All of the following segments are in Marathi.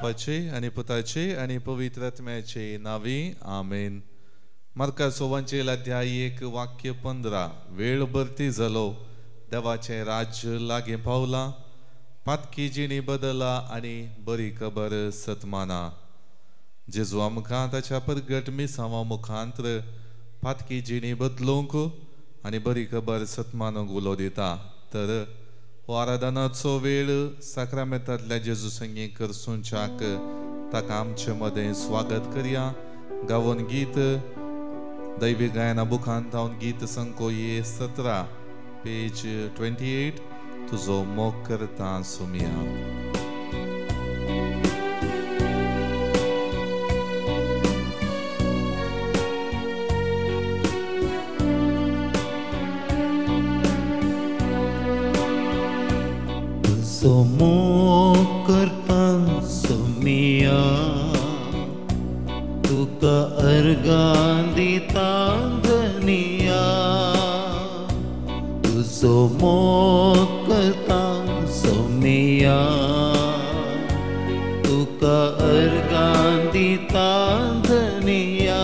बापाचे आणि पुताचे आणि पवित्र आत्म्याचे नावे आमेन. मार्काचो वांचेल अध्याय 1 वाक्य 15. वेळ भरती झालो, देवाचे राज्य लागे पावला, पातकी जिणी बदला आणि बरी खबर सतमाना. जेजू आमकां ताच्या परगट मिसांवा मुखांतर पातकी जिणी बदलूंक आणि बरी खबर सतमानूंक उलो दिता. तर हो आराधनाचो वेळ साक्रामेंतांतल्या जेजू संगी करसूंच्याक ताका आमचे मदें स्वागत करया. गावन गीत दैवी गायना बुकांत हांव गीत संकोये 17 पेज 28 तुजो मोग करता सुमिया. मोग करता सुमिया, तुका अर्गां दिता धनिया. तुझो मोग करता सुमिया, तुका अर्गां दिता धनिया.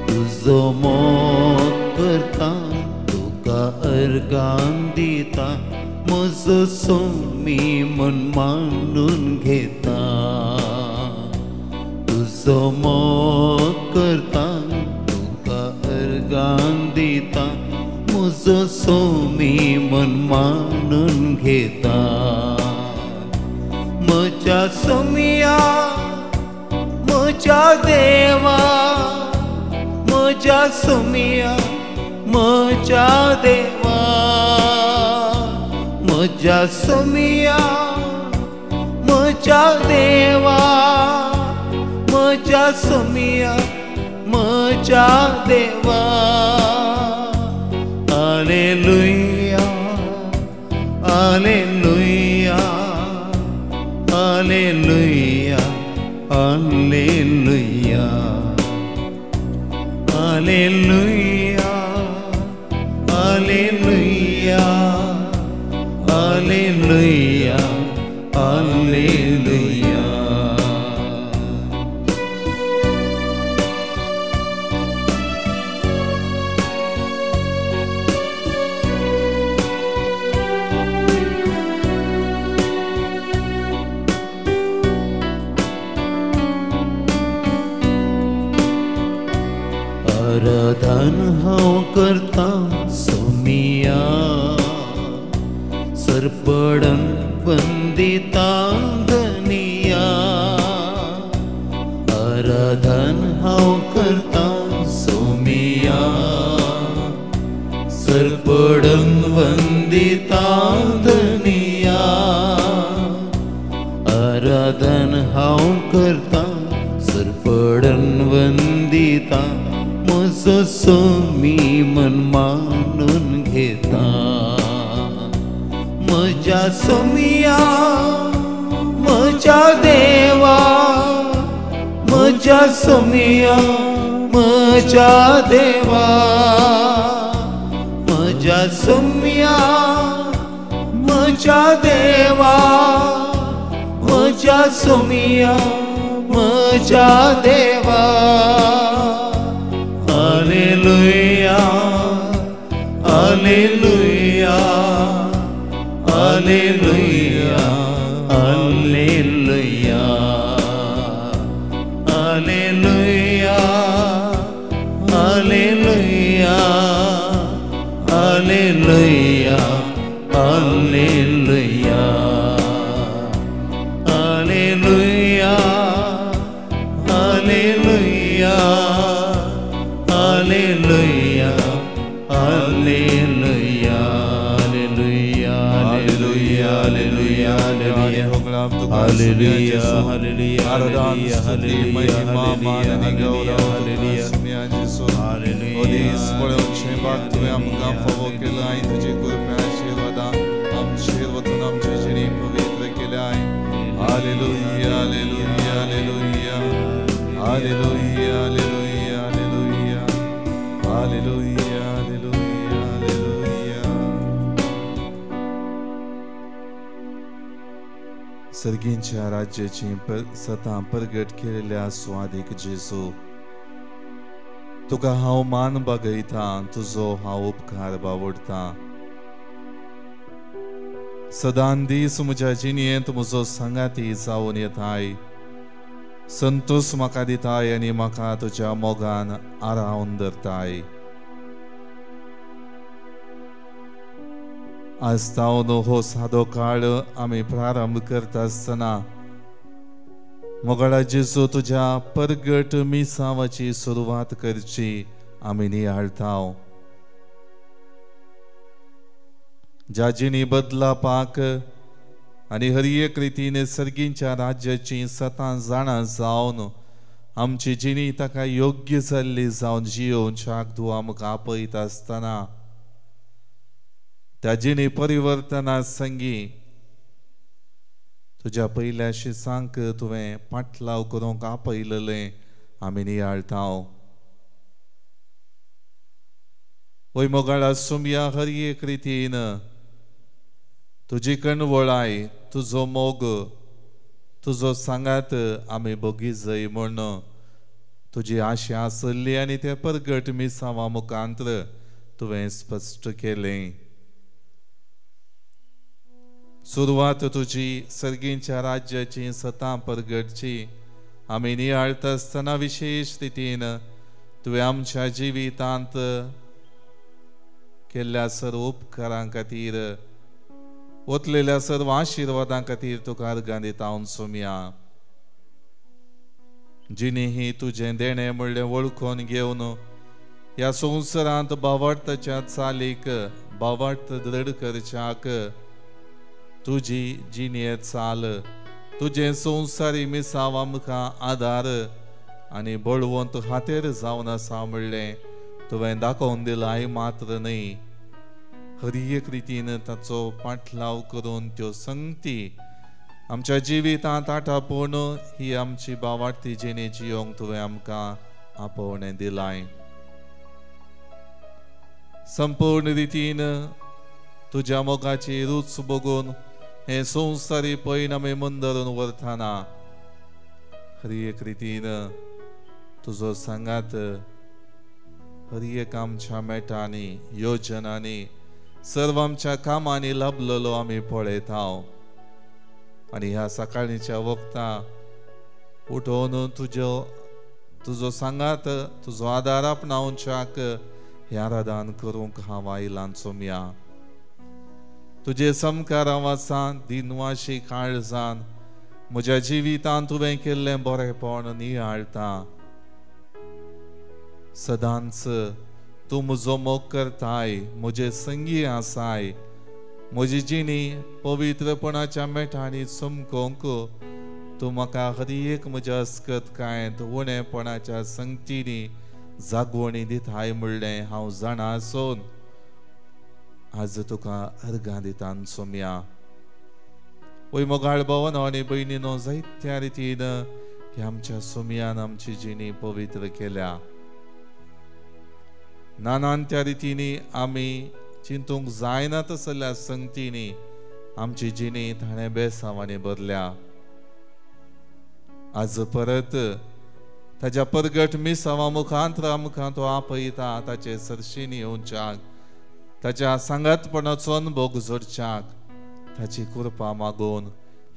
तुझो मोग करता, तुका अर्गां दिता. म्हजो सोमी मन मानून घेता. तुझो मोग करता, तुका अर्गां दिता. म्हजो सोमी मन मानून घेता. म्हज्या सोमिया, म्हज्या देवा, म्हज्या सोमिया, म्हज्या देवा. म्हज्या सोमिया, म्हज्या देवा, म्हज्या सोमिया, म्हज्या देवा. Hallelujah, hallelujah, hallelujah, hallelujah, hallelujah, hallelujah, hallelujah, hallelujah. आराधन हांव करता सोमिया, सरपडन वंदिता धनिया. आराधन हांव करता सोमिया, सरपडन वंदिता धनिया. आराधन हांव करता, सरपडन वंदिता. म्हजो सोमी मन मानून घेता. म्हज्या सोमिया, म्हज्या देवा, म्हज्या सोमिया, म्हज्या देवा. म्हज्या सोमिया, म्हज्या देवा, म्हज्या सोमिया, म्हज्या देवा. Hallelujah, hallelujah, hallelujah, hallelujah, hallelujah, hallelujah, hallelujah, hallelujah, hallelujah, hallelujah, hallelujah, hallelujah. Hallelujah, hallelujah, hallelujah, hallelujah, hallelujah, सर्गींच्या राज्याची सता परगट केलेल्या स्वादिक जेजू, तुका हांव मान बागयता, तुजो हांव उपकार बावडता. सदां दीस म्हज्या जिणेंत म्हजो सांगाती जावन येताय. संतोष म्हाका दिताय आनी म्हाका तुज्या मोगान आरावन धरताय. आज तावन हो सादो काळ आमी प्रारंभ करता आसतना मोगाळा जेजू तुज्या परगट मिसावाची सुरवात करची आमी नियाळटाव. ज्या जिणी बदलापाक आनी हर एक रितीन सर्गींच्या राज्याची सतां जाणां जावन आमची जिणी ताका योग्य जाल्ली जावन जियोवच्याक तूं आमकां आपयता आसतना त्या जिणी परिवर्तना संगी तुज्या पयल्या शिसांक तुवें पाटलाव करूंक आपयलेलें आमी नियाळटाव. ओय मोगाळा सुमया हर एक रितीन तुजी कणवळाय, तुजो मोग, तुजो सांगात आमी बोगी जय म्हण तुजी आशा आसली आनी ते परगट मिसावा मुखांतर तुवें स्पश्ट केलें. सुरवात तुजी सर्गींच्या राज्याची सतां परगटची आमी नियाळता आसतना विशेष रितीन तुवें आमच्या जिवितांत केल्ल्या सर्व उपकारां खातीर, ओतलेल्या सर्व आशिर्वादां खातीर तुका अर्गां दिता हांव सुमया. जिणी ही तुजें देणें म्हणलें वळखून घेवन ह्या संवसारांत भावार्थाच्या चालीक भावार्थ दृढ करच्याक तुजी जिणे चाल, तुजें संवसारी मिसाव आमकां आदार आनी बळवंत हातेर जावन आसा म्हणलें तुवें दाखोवन दिलाय. मात्र न्ही, हर एक रितीन ताचो पाटलाव करून त्यो संगती आमच्या जिवितांत आटापून ही आमची भावार्थी जिणी जियोंक तुवें आमकां आपोवणें दिलाय. संपूर्ण रितीन तुज्या मोगाची रूच बघून हे संवसारी पैन आमी मंदरून व्हरतना हर एक रितीन तुजो सांगात हर एक आमच्या मेटांनी योजनांनी सर्व आमच्या कामांनी लाभलेलो आमी पळयताव. आनी ह्या सकाळीच्या वक्तां उठोवन तुजो सांगात, तुजो आदार आपणावच्याक हें आराधन करूंक हांव आयलां सुमया. तुजे समकार आवाजान दिनवाशी काळजान म्हज्या जिवितांत तुवें केल्लें बरेंपण नियाळटा. सदांच तूं म्हजो मोग करताय, म्हजे संगी आसाय. म्हजी जिणी पवित्रपणाच्या मेठांनी चमकोवंक तूं म्हाका हर एक म्हज्या अस्कतकायेंत उणेपणाच्या संगतींनी जागवणी दिताय म्हणलें हांव जाणा आसून आज तुका अर्गां दिता सुमया. वय मोगाळ भावांनो आनी भयणीनो, जायत्या रितीन ह्या आमच्या सुमयान आमची जिणी पवित्र केल्या. नानान त्या रितींनी आमी चिंतूंक जायना तसल्या संगतींनी आमची जिणी ताणें बेसांवांनी भरल्या. आज परत ताच्या परगट मिसावा मुखांतर आमकां तो आपयता ताचे सरशीन येवच्याक, ताच्या सांगातपणाचो अनुभव जोडच्याक, ताची कृपा मागून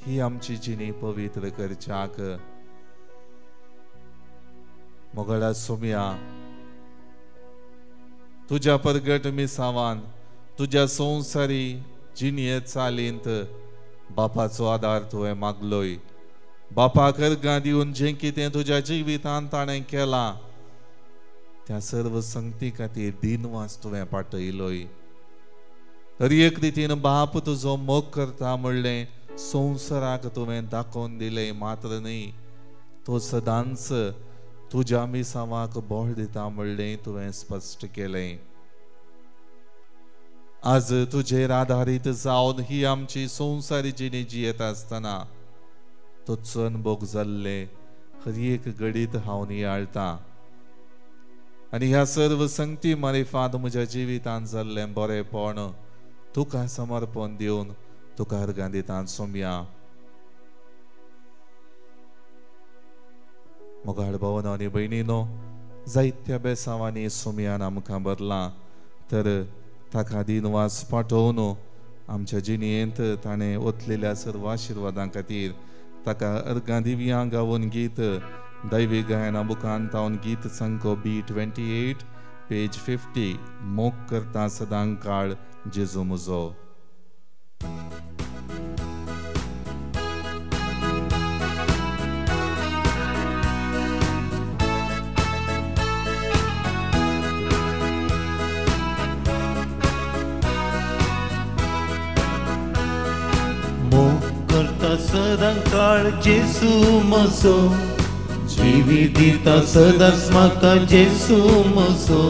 ही आमची जिणी पवित्र करच्याक. मोगाळा सुमया, तुज्या परगट मिसावान तुज्या संवसारी जिणये चालींत बापाचो आदार तुवें मागलोय. बापाक अर्गां दिवन जें कितें तुज्या जिवितांत ताणें केलां त्या सर्व संगती खातीर दिनवास तुवें पाटयलोय. हर एक रितीन बाप तुजो मोग करता म्हणलें संवसाराक तुवें दाखोवन दिलें. मात्र न्ही, तो सदांच तुज्या मिसावाक बोळ दिता म्हणलें तुवें स्पश्ट केलें. आज तुजेर आधारीत जावन ही आमची संवसारी जिणी जियेत आसतना तुजो अनुभव जाल्ले हर एक घडीत हांव नियाळटा. आनी ह्या सर्व संगती मारिफांत म्हज्या जिवितांत जाल्लें बरेंपण तुका समर्पण दिवन तुका अर्गां दिता सुमया. मोगाळ भावांनो आनी भयणींनो, जायत्या बेसांवांनी सुमयान आमकां बरलां, तर ताका दिनवास पाठोवन आमच्या जिणेंत ताणें ओतलेल्या सर्व आशिर्वादां खातीर ताका अर्गां दिव्यां गावून गीत दैवी गायना बुकांत हांव गीत संको B28 पेज 50 मोग करता सदां काळ जेजू म्हजो. करता सदां काळ जेसू म्हजो, जिवी दिता सदांच म्हाका जेसू म्हजो,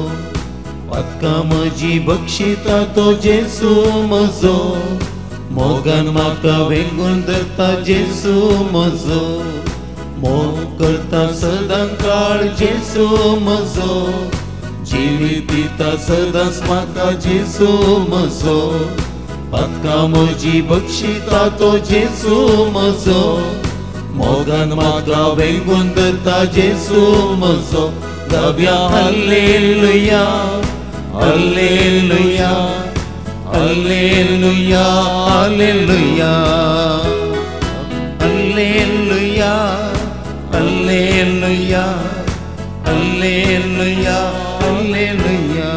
पातकां म्हजी बक्षिता तो जेसू म्हजो, मोगान म्हाका वेंगून धरता जेसू म्हजो. मोग करता सदां काळ जेसू म्हजो, जिवी दिता सदांच म्हाका जेसू म्हजो, पातकां म्हजी बक्षिता तो जेसू म्हजो, मोगान म्हाका वेंगून धरता जेसू म्हजो. गावया hallelujah hallelujah hallelujah hallelujah hallelujah hallelujah hallelujah hallelujah.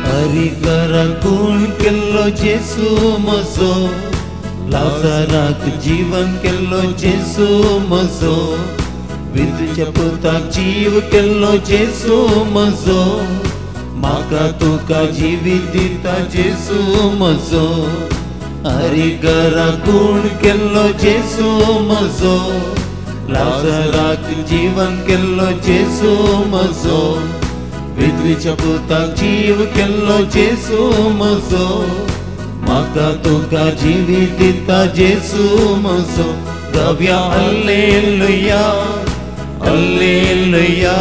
हरिकरा खून केल्लो जेसू म्हजो, लाजाराक जीवन केल्लो जेसू म्हजो, विधवेच्या पुताक जीव केल्लो जेसू म्हजो, म्हाका तुका जिवीत दिता जेसू म्हजो. हरिकरा खून केल्लो जेसू म्हजो, लाजाराक जीवन केल्लो जेसू म्हजो, विधवेच्या पुताक जीव केल्लो जेसू म्हजो, म्हाका तुका जिवीत दिता जेसू म्हजो. गावया hallelujah hallelujah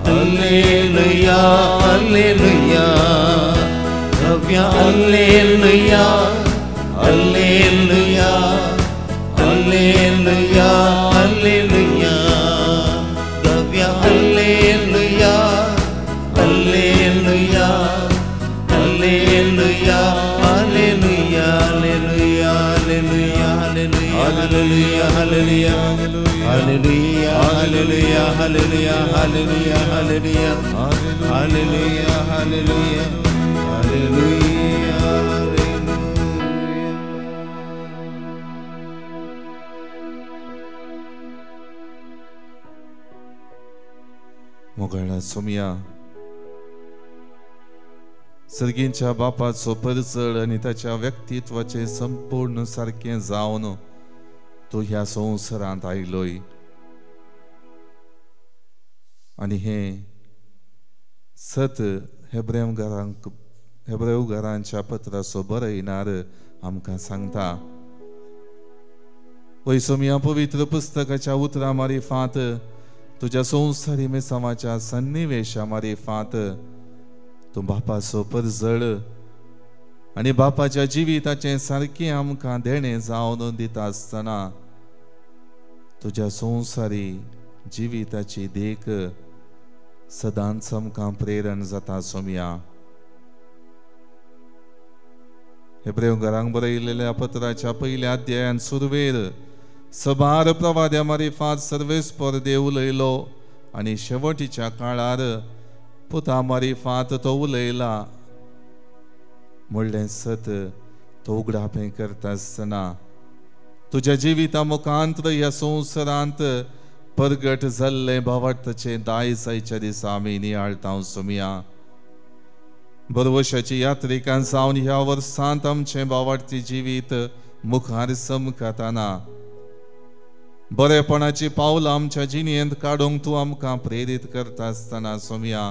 hallelujah hallelujah. गावया hallelujah hallelujah hallelujah hallelujah. गावया hallelujah Hallelujah, hallelujah, hallelujah, hallelujah, hallelujah, hallelujah, hallelujah, hallelujah, hallelujah, hallelujah, hallelujah, hallelujah, hallelujah, hallelujah, hallelujah, hallelujah. मोगाळा सुमया सर्गींच्या बापाचो परचड आनी ताच्या व्यक्तित्वाचे संपूर्ण सारखे जावन तूं ह्या संवसारांत आयलोय. आनी हे सत हेब्रेवकारांच्या पत्राचो बरयणार आमकां सांगता. पळय सुमया, पवित्र पुस्तकाच्या उतरां मारिफांत तुझ्या संवसारी मेसावाच्या सन्निवेशा मारिफांत तूं बापाचो परजड आनी बापाच्या जिविताचें सारकें आमकां देणें जावन दिता आसतना तुज्या संवसारी जिविताची देख सदांच आमकां प्रेरण जाता. सुमया, हेब्रेवकारांक बरयलेल्या पत्राच्या पयल्या अध्यायान सुरवेर सभार प्रवाद्या मारिफात सर्वेस्पर देव उलयलो आनी शेवटीच्या काळार पुता मारिफात तो उलयला. म्हणलें सत तो उगडापें करता आसतना तुज्या जिविता मुखांत ह्या संवसारांत परगट जाल्ले भावार्थाचे दायजायच्या दिसा आमी नियाळटा. सुमया, बरवशाची यात्रिकां जावन ह्या वर्सांत आमचें भावार्थी जिवीत मुखार समकताना बरेपणाची पावलां आमच्या जिणेंत काडूंक तूं आमकां प्रेरीत करता आसतना सुमया,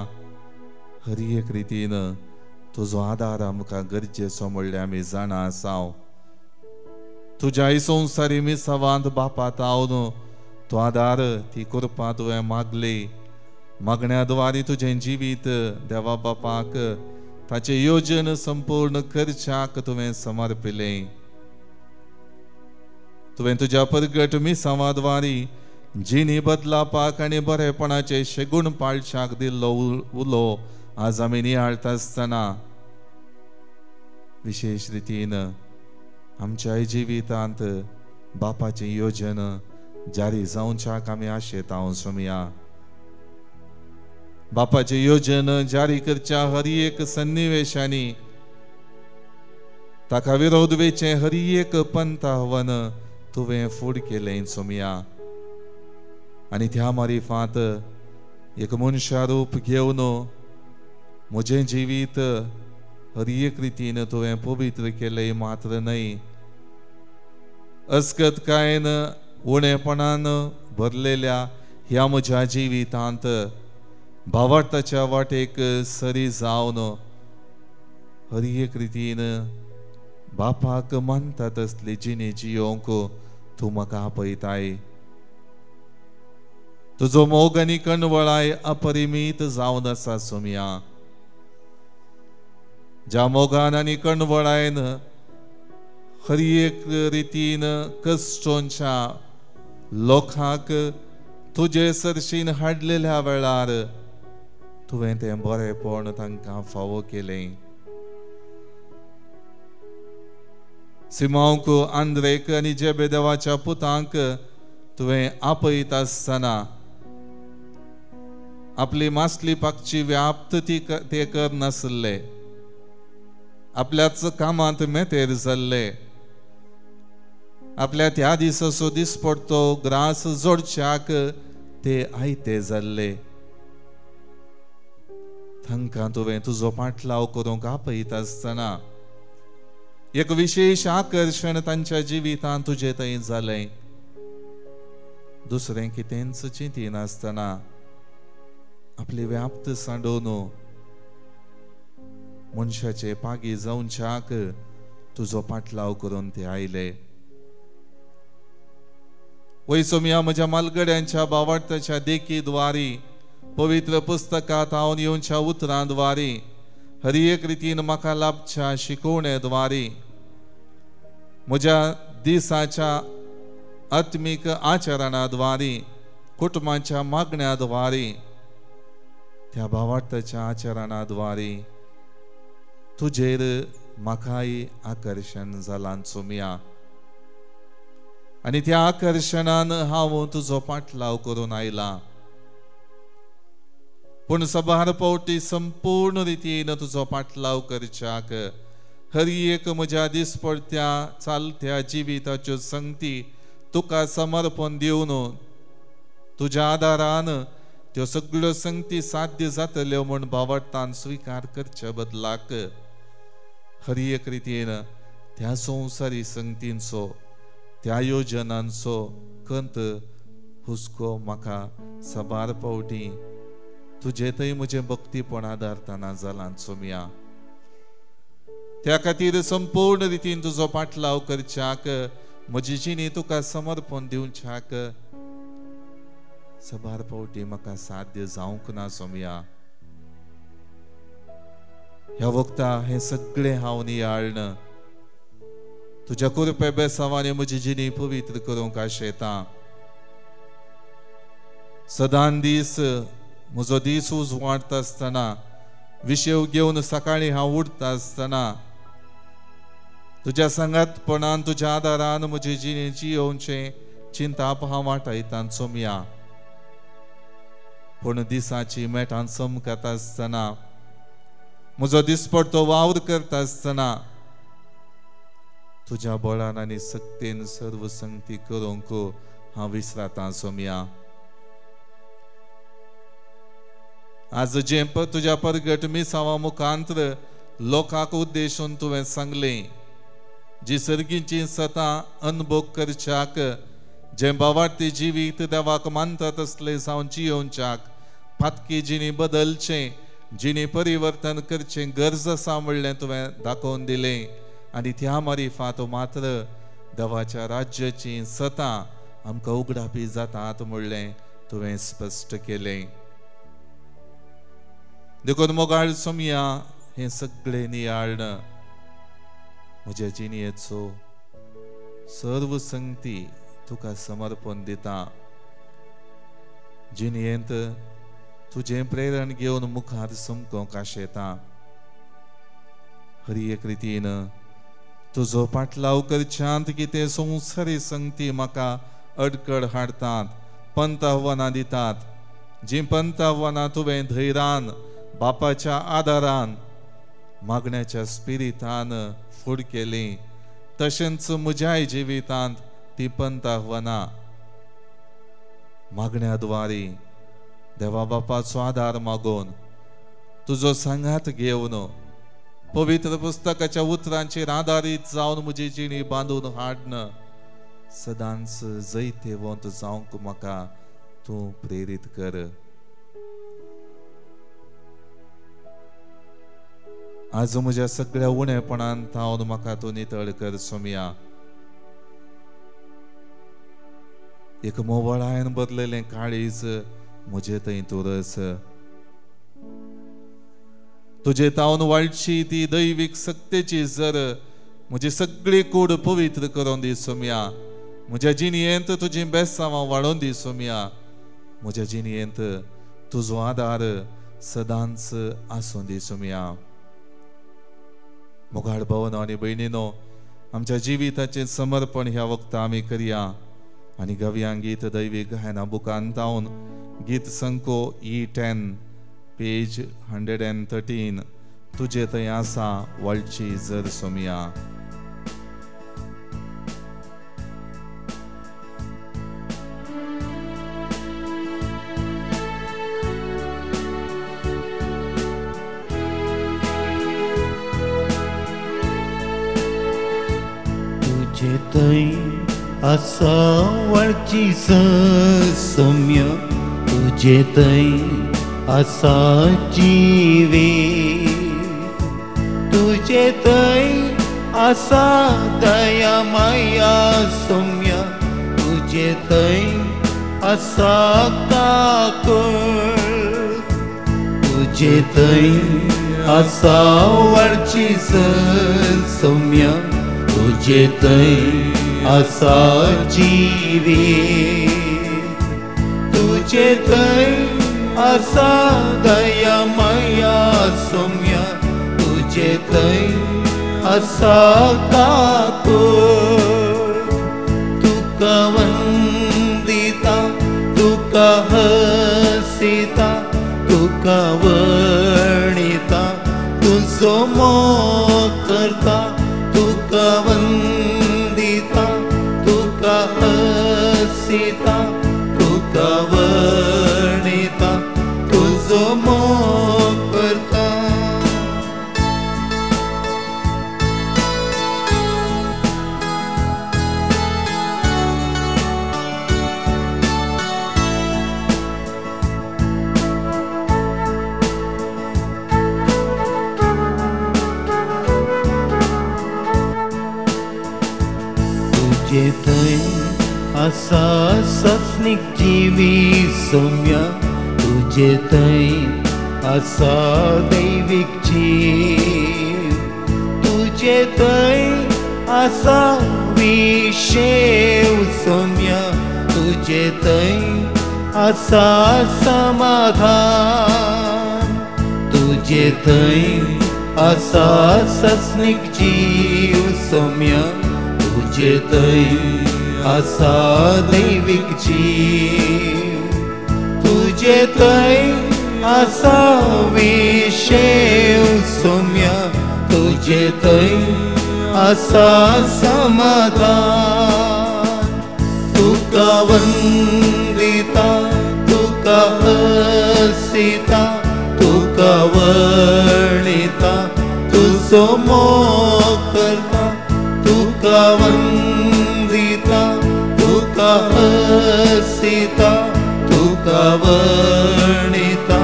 हर एक रितीन तुजो आदार आमकां गरजेचो म्हणल्यार आमी जाणा आसाव. तुज्या संवसारी मिसावांत बापा तावन तो आदार ती कृपा तुवें मागली मागण्याद्वारे तुझें जिवीत देवा बापाक ताचे योजन संपूर्ण करच्याक तुवें समर्पिलें तुवें तुज्या परगट मिसावाद्वारी जिणी बदलापाक आनी बरेपणाचे शेगूण पाळच्याक दिल्लो उलो आज आमी नियाळटा आसतना विशेष रितीन आमच्या जिवितांत बापाची योजन जारी जावच्याक आमी आशेत हांव सोमया बापाची योजन जारी करच्या हर एक सन्निवेशांनी ताका विरोध वेचे हर एक पंथ आव्हान तुवें फूड केलें सोमया आनी त्या मारिफांत एक मनशा रूप घेवन म्हजें जिवीत हर एक रितीन तुवें पवित्र केलें मात्र न्हय अस्कतकायेन उणेपणान भरलेल्या ह्या म्हज्या जिवितांत भावार्थाच्या वाटेक सरी जावन हर एक रितीन बापाक मानता तसली जिणे जियोंक तूं म्हाका आपयताय तुजो मोग आनी कणवळाय अपरिमीत जावन आसा सोमया ज्या मोगान आनी कणवळायन हर एक रितीन कश्टोंच्या लोकांक तुजे सरशीन हाडलेल्या वेळार तुवें तें बरेपण तांकां फावो केलें सिमांक आंद्रेक आनी जेबेदेवाच्या पुतांक तुवें आपयत आसतना आपली मासली पाकची व्याप्त ते कर नासले आपल्याच कामांत मेतेर जाल्ले आपल्या त्या दिसाचो दिसपडतो ग्रास जोडच्याक ते आयते जाल्ले तांकां तुवें तुजो पाटलाव करूंक आपयत आसतना एक विशेष आकर्षण तांच्या जिवितांत तुजे थंय जालें दुसरें कितेंच चिंतिनासतना आपली व्याप्त सांडोवन मनशाचे पागी जावच्याक तुजो पाटलाव करून ते आयले वैसोमिया म्हज्या मालगड्यांच्या भावार्थाच्या देखीद्वारी पवित्र पुस्तकांत हांव येवच्या उतरांद्वारी हर एक रितीन म्हाका लाभच्या शिकवण्याद्वारी म्हज्या दिसाच्या आत्मीक आचरणाद्वारी कुटुंबाच्या मागण्याद्वारी त्या भावार्थाच्या आचरणाद्वारी तुजेर म्हाकाय आकर्षण जालां सोमया आनी त्या आकर्शणान हांव तुजो पाटलाव करून आयला पूण सबार पावटी संपूर्ण रितीन तुजो पाटलाव करच्याक हर एक म्हज्या दिसपडत्या चालत्या जिविताच्यो संगती तुका समर्पण दिवन तुज्या आदारान त्यो सगळ्यो संगती साध्य जातल्यो म्हूण भावार्थान स्विकार करच्या बदलाक हर एक रितीन त्या संवसारी संगतींचो त्या योजनांचो कंत हुस्को म्हाका सबार पावटी तुजे थंय म्हजें भक्तीपण आदारतना जालां सोमया त्या खातीर संपूर्ण रितीन तुजो पाटलाव करच्याक म्हजी जिणी तुका समर्पण दिवच्याक सबार पावटी म्हाका साध्य जावंक ना सोमया ह्या वक्ता हे सगळें हांव नियाळन तुज्या कृपे बेसावांनी म्हजी जिणी पवित्र करूंक आशेतां सदां दीस म्हजो दीस उजवाडटा आसतना विशेव घेवन सकाळीं हांव उठता आसतना तुज्या सांगातपणान तुज्या आदारान म्हजी जिणी जियोवचें चिंताप हांव वाटयतां सोमया पूण दिसाची मेटान चमकता आसतना म्हजो दिसपडतो वावर करता आसतना तुज्या बळान आनी सक्तीन सर्व संगती करूंक हांव विसरतां सोमया आज जें तुज्या परगट मिसावा मुखांतर लोकांक उद्देशून तुवें सांगलें जी सर्गीची सतां अनुभव करच्याक जें भावार्थी जिवीत देवाक मानता तसलें जावन जियोवच्याक फातकी जिणी बदलचें जिणी परिवर्तन करचें गरज आसा म्हणलें तुवें दाखोवन दिलें आनी त्या मारिफांत मात्र देवाच्या राज्याची सतां आमकां उगडापी जातात म्हणलें तुवें स्पश्ट केलें. देखून मोगाळ सोमया हें सगळें नियाळण म्हज्या जिणेचो सर्व संगती तुका समर्पण दिता. जिणेंत तुजें प्रेरण घेवन मुखार समकोंक आशेता. हर एक रितीन तुजो पाटलाव करच्यांत की ते संवसारी संगती म्हाका अडकळ हाडटात, पंत आव्हानां दितात. जीं पंत आव्हानां तुवें धैर्यान बापाच्या आदारान मागण्याच्या स्पिरितान फूड केली, तशेंच म्हज्याय जिवितांत ती पंत आव्हानां मागण्याद्वारे देवा बापाचो आदार मागून तुजो सांगात घेवन पवित्र पुस्तकाच्या उतरांचेर आदारीत जावन म्हजी जिणी बांदून हाडन सदांच जैतेवंत जावंक म्हाका तूं प्रेरीत कर. आज म्हज्या सगळ्या उणेपणान थावन म्हाका तूं नितळ कर सोमया. एक मोवळायन बदलेलें काळीज म्हजे थंय तुरस. तुजे तावन वाळची ती दैवीक सत्तेची जर म्हजी सगळी कूड पवित्र करून दी सोमया. म्हज्या जिणेंत तुजी बेसांवां वाडोवन दी सोमया. म्हज्या जिणेंत तुजो आदार सदांच आसूं दी सोमया. मोगाळ भावनो आनी भयणीनो, आमच्या जिविताचें समर्पण ह्या वक्ता आमी करया आनी गावया गीत दैवीक गायनां बुकांत तावन गीत संको E10 पेज 113 तुजे थंय आसा वाळची जर सोमया. तुजे थंय आसा वाळची सोम्य, तुजे थंय आसा जिवे, तुजे थंय आसा दया माया सोम्य, तुजे थंय आसा काकूळ, तुजे थंय आसा वाळची सोम्य, तुजे थंय आसा जिवे, तुजे थंय आसा दया माया सोम्य, तुजे थंय आसा काकूळ. तुका वंदिता, तुका हसिता, तुका वणिता, तुजो मोग करता. तुका वंदिता, तुका हसिता, तुका वणिता, तुजो मोग करता. तुजे थंय आसा सपनीक जिवी सोम्य, तुजे थंय आसा दैवीक जीव, तुजे थंय आसा विशेव सोम्य, तुजे थंय आसा समाधान, तुजे थंय आसा सपनीक जीव सोम्य, तुजे थंय आसा दैवीक जीव, तुजे थंय आसा विशेव सोम्य, तुजे थंय आसा समाधान. तुका वंदिता, तुका हसिता, तुका वणिता, तुजो मोग करता. तुका वंदिता, तुका हसिता, तुका वणिता,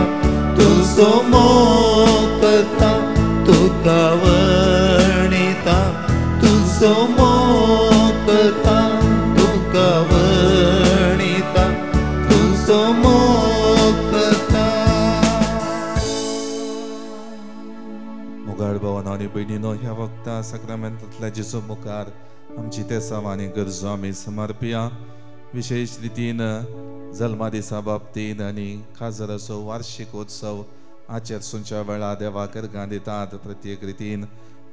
तुजो मोग करता. तुका वणिता, तुजो मोग करता. तुका वणिता. आनी भयणीनो, ह्या वक्ता सक्रामेंतांतल्या जेजू मुखार आमची तेसांव आनी गरजो आमी समर्पिया. विशेष रितीन जल्मा दिसा बाबतींत आनी खाजराचो वार्षिक उत्सव आचरसूनच्या वेळा देवाक अर्घां दितात. प्रत्येक रितीन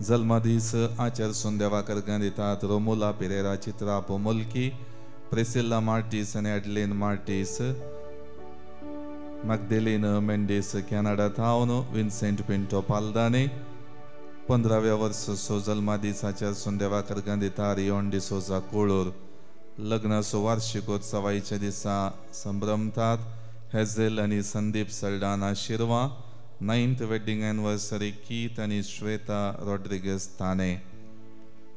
जल्मा दीस आचरसून देवाक अर्घां दितात. रोमुला पेरेरा, चित्रा पोमुल्की, प्रेसिल्ला मार्टीस आनी एडलिन मार्टीस, मॅगडेलीन मेंडीस कॅनडा थावन, विन्सेंट पिंटो पालदाने 15व्या वर्साचो जल्मा दिसाच्या देवाक अर्घां दिता. रियोन डिसोजा कोळूर लग्नाचो वार्षिकोत्सवाच्या दिसा संभ्रमतात. हेझेल आनी Sandeep Saldanha Shirva 9th wedding anniversary कीत आनी श्वेता रॉड्रिगेज ताने.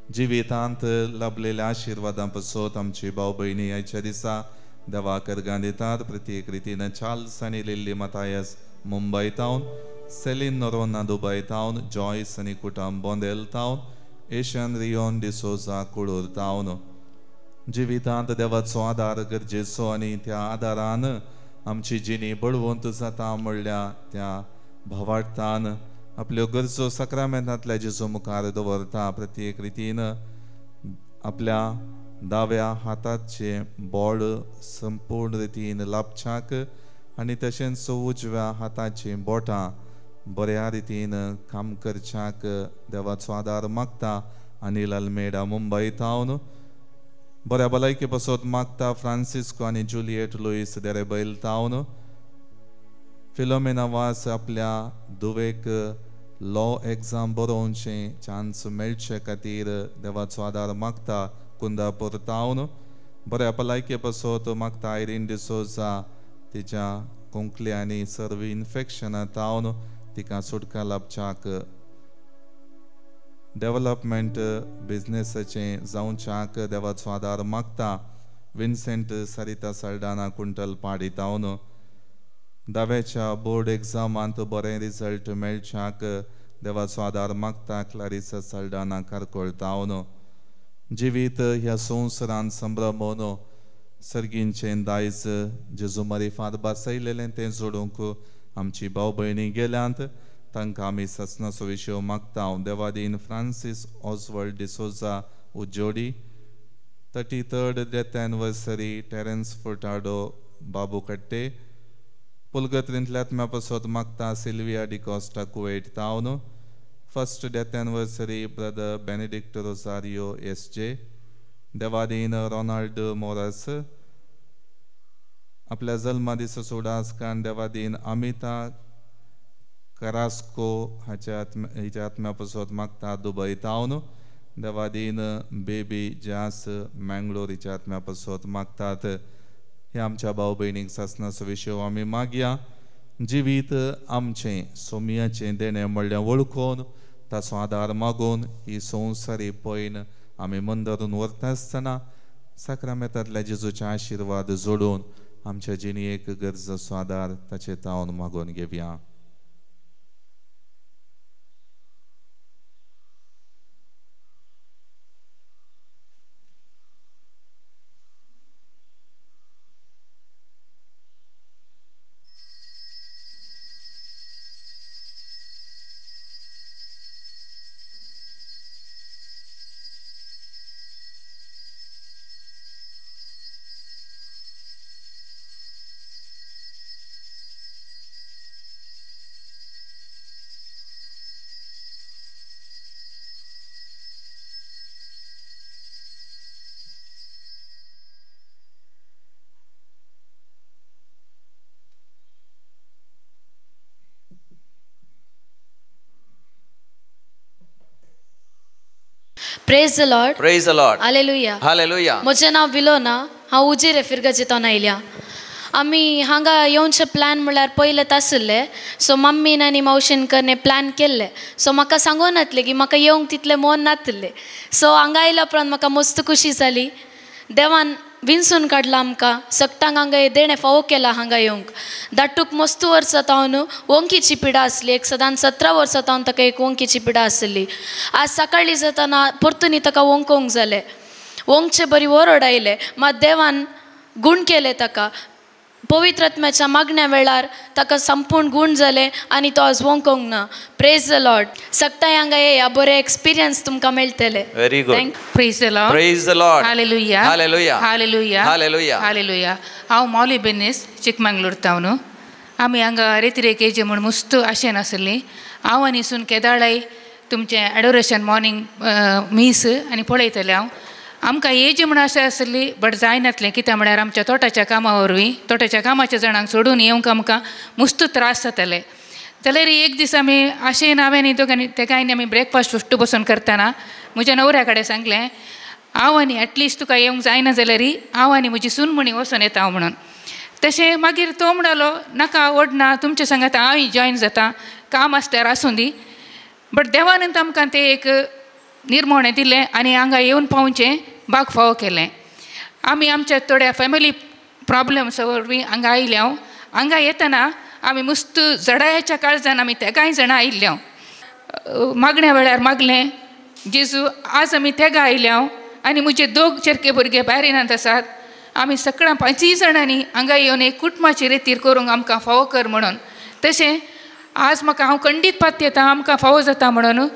जिवितांत लाभलेल्या आशिर्वादां पासत आमची भाव भयणी ह्याच्या दिसा देवाक अर्घां दितात. प्रत्येक रितीन चार्ल्स आनी लिल्ली मतायस मुंबय टावन, सेलीन नोरोना दुबय टावन, जॉयस आनी कुटुंब बोंदेल टावन, एशियन रियोन डिसोजा कुळूर टावन. जिवितांत देवाचो आदार गरजेचो आनी त्या आदारान आमची जिणी बळवंत जाता म्हणल्या त्या भावार्थान आपल्यो गरजो सक्रामेंतांतल्या जेजू मुखार दवरता. प्रत्येक रितीन आपल्या दाव्या हाताचे बोड संपूर्ण रितीन लाभचाक आनी तशेंच उजव्या हाताची बोटां बऱ्या रितीन काम करच्याक देवाचो आदार मागता. अनिल अल्मेडा मुंबय टावन बऱ्या भलायकी पासत मागता. फ्रांसिस्को आनी जुलियट लुईस देरेबैल टावन. फिलोमेना वास आपल्या धुवेक लॉ एग्जाम बरोवचे चान्स मेळचे खातीर देवाचो आदार मागता. कुंदापूर टावन बऱ्या भलायकी पासत मागता. आयरीन डिसोजा तिच्या कोंकली आनी सर्व इन्फेक्शनां टावन तिका सुटका लाभच्याक डेव्हलपमेंट बिझनेसाचे जावच्याक देवाचो आदार मागता. विन्सेंट सरिता सल्डाना कुंटल पाडी टावन दाव्याच्या बोर्ड एग्जामांत बरें रिजल्ट मेळच्याक देवाचो आदार मागता. क्लारिसा सल्डाना कारकोळ टावन. जिवीत ह्या संवसारांत संभ्रमोन सर्गींचे दायज जेजू मरिफांत बसयलेलें तें जोडूंक आमची भाव भयणी गेल्यांत तांकां आमी ससनाचो विशय मागता. देवादीन Francis Oswald D'Souza Ujjodi 33rd death anniversary Terrence Furtado बाबू कट्टे. पुलगत्रींतल्या आत्म्या पासत मागता. सिल्विया डिकॉस्टा कुवेट टावन 1st death anniversary brother Benedict Rosario SJ. देवादीन रोनाल्ड मोरस आपल्या जल्मा दिसाचो उडास काण देवादीन अमिता करास्को हिच्या आत्म्या पासत मागता. दुबय टावन देवादीन बेबी जास मँगलोर हिच्या आत्म्या पासत मागतात. हे आमच्या भाव भयणीक ससनाचो विशय आमी मागया. जिवीत आमचें सोमयाचें देणें म्हणल्यार वळखून ताचो आदार मागून ही संवसारी पयन आमी मंदरून व्हरता आसतना सक्रामेंतांतल्या जेजूचे आशिर्वाद जोडून आमच्या जिणेक गरजेचो आदार ताचे तावन मागून घेवया. Praise the Lord. Praise the Lord. Hallelujah. Hallelujah. म्हजें नांव विलोना. हांव उजिरे फिरगजेतावन आयल्या. आमी हांगा येवचे प्लॅन म्हळ्यार पयलेत आसले. सो मम्मीन आनी मावशेन करणे प्लॅन केल्ले. सो म्हाका सांगून नातले की म्हाका येवंक तितले मन नातले. सो हांगा आयल्या उपरांत म्हाका मस्त खुशी जाली. देवान विंसून काडला आमकां. सक्तांक हांगा देणें फावो केला हांगा येवंक. दाटूक मस्त वर्सां तावन वंकीची पिडा आसली. एक सदांच 17 वर्सां तावन ताका एक वंकीची पिडा आसली. आज सकाळी जाताना परतून ताका वंकोवंक जालें. वंकचे बरी ओरड आयले. मात देवान गूण केले ताका. पवित्र आत्म्याच्या मागण्या वेळार ताका संपूर्ण गुण जाले आनी तो आज वोंकोंक ना. Praise the Lord. सकताय हांगा येया, बरे एक्सपिरियन्स तुमकां मेळटले. Very good. Praise the Lord. Praise the Lord. Hallelujah. Hallelujah. Hallelujah. Hallelujah. Hallelujah. हांव मौली बेनीस चिकमंगळूर तावन. आमी हांगा रेती जे म्हूण मुस्त आशेन आसली. हांव आनी सून केदाळाय तुमचें एडोरेशन मॉर्निंग मीस आनी पळयतलें हांव. आमकां एज म्हूण अशें आसली बट जायनातलें कित्याक म्हळ्यार आमच्या तोटाच्या कामा वरवीं तोटाच्या कामाच्या जाणांक सोडून येवंक आमकां मुस्त त्रास जाताले. जाल्यार एक दीस आमी आशेन हांवें न्ही दोगांनी तेका आनी आमी ब्रेकफास्ट फुट्ट बसून करतना म्हज्या नवऱ्या कडेन सांगलें हांव आनी एटलिस्ट तुका येवंक जायना जाल्यार हांव आनी म्हजी सून म्हणी वचून येता म्हणून. तशें मागीर तो म्हणलो नाका ओडना तुमच्या सांगात हांव जॉयन जाता काम आसल्यार आसूं दी. बट देवानंत आमकां तें एक निर्मोणें दिलें आनी हांगा येवन पावचें बाग फावो केलें. आमी आमच्या थोड्या फॅमिली प्रॉब्लम्स वरवीं हांगा आयले हांव. हांगा येतना आमी मुस्त जडायाच्या काळजान आमी तेगाय जाणां आयिल्ले हांव. मागण्या वेळार मागलें जेजू आज आमी तेगा आयले हांव आनी म्हजे 2 चेरके भुरगे भायरेनांत आसात. आमी सगळ्यां 5 जाणांनी हांगा येवन एक कुटुंबाची रेतीर करूंक आमकां फावो कर म्हणून. तशें आज म्हाका हांव खंडीत पात येता आमकां फावो जाता म्हणून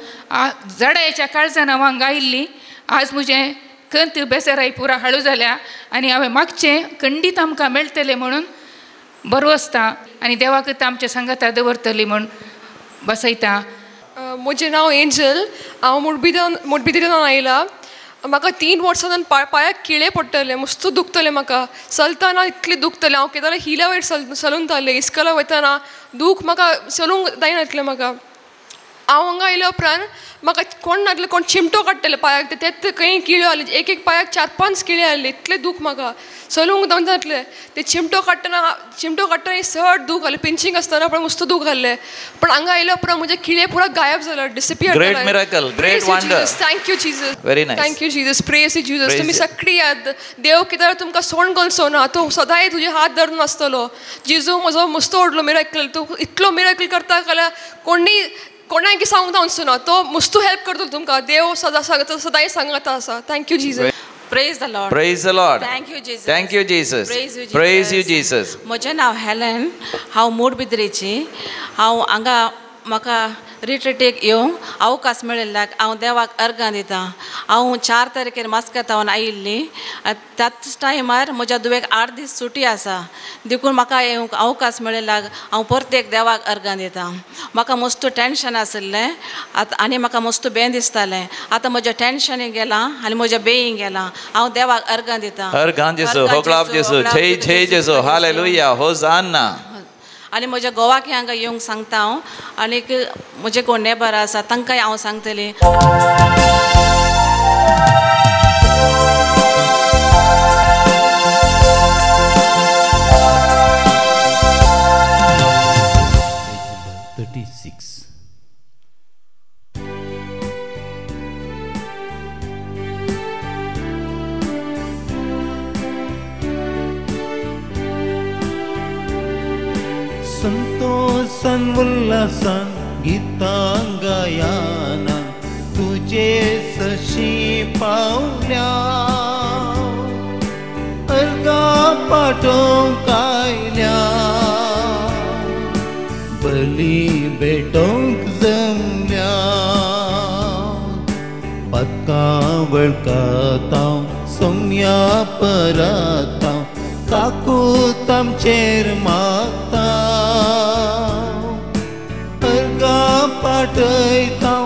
जडायाच्या काळजान हांव हांगा आयिल्ली. आज म्हजें कंत बेसाराय पुरा हाळू जाल्या आनी हांवें मागचें खंडीत आमकां मेळटलें म्हणून बरो आसता आनी देवाक आमच्या सांगाता दवरतली म्हूण बसयता. म्हजें नांव एंजल. हांव मुडबिद्रीन आयला. म्हाका 3 वर्सां पांयाक किळे पडटले मस्त दुखतले. म्हाका चलतना इतलें दुखतलें. हांव केदार हिल्या वयर चलून तालें इस्कला वयतना दूख म्हाका चलूंक जायनासलें. म्हाका हांव हांगा आयल्या उपरांत म्हाका कोण नासलें कोण चिमटो काडटले पांयाक ते खंय किळ्यो आहले. एक पांयाक 4-5 किळे आहले. इतलें दूख म्हाका चलूंक जातलें. ते चिमटो काडटना चड दूख आहलें. पिंचिंग आसतना पण मस्त दूख आहलें. पण हांगा आयल्या उपरांत म्हजे किळे पुरा गायब जाले disappear. Great miracle, great wonder. Thank you Jesus. Very nice. Thank you Jesus. Praise Jesus. तुम्ही Praise सगळी याद देव कितें तुमकां सोण करून ना. तो सदांय तुजे हात धरून आसतलो. जेजू म्हजो मस्त व्हडलो मिराकल. तूं इतलो मिराकल करता जाल्यार कोणाक सांगूंक जावचो ना. तो मस्त हेल्प करतलो तुमकां. देव सदांय सांगता आसा. Thank you Jesus. Praise the Lord. Praise the Lord. Thank you, Jesus. Thank you, Jesus. Praise you, Jesus. Praise you, Jesus. म्हजें नांव हेलेन. हांव मुडबिद्रेची. हांव हांगा म्हाका रिट्रीटेक येवंक अवकाश मेळिल्ल्याक हांव देवाक अर्गां दितां. हांव 4 तारखेर मास्कातावन आयिल्ली. त्याच टायमार म्हज्या दुवेक 8 दीस सुटी आसा. देखून म्हाका येवंक अवकाश मेळिल्ल्याक हांव परतेक देवाक अर्गां दितां. म्हाका मस्त टेन्शन आसलें आनी म्हाका मस्त बें दिसतालें. आतां म्हजें टेन्शनय गेलां आनी म्हजें बेंय गेलां. हांव देवाक अर्गां दितां. अर्गां जेसू होगलाप जेसू जय जेसू हालेलुया होसाना. आनी म्हज्या घोवाक हांगा येवंक सांगता हांव. आनीक म्हजे कोण नेबर आसा तांकांय हांव सांगतलें. संतोषान उल्हासान गीतां गायाना तुझे सशी पावल्या. अर्गा पाठोवंक आयल्या. बली भेटोवंक जमल्या. पत्कां वळखतां सौम्या परतां काकूत आमचेर मागता. अर्गां पाठयतां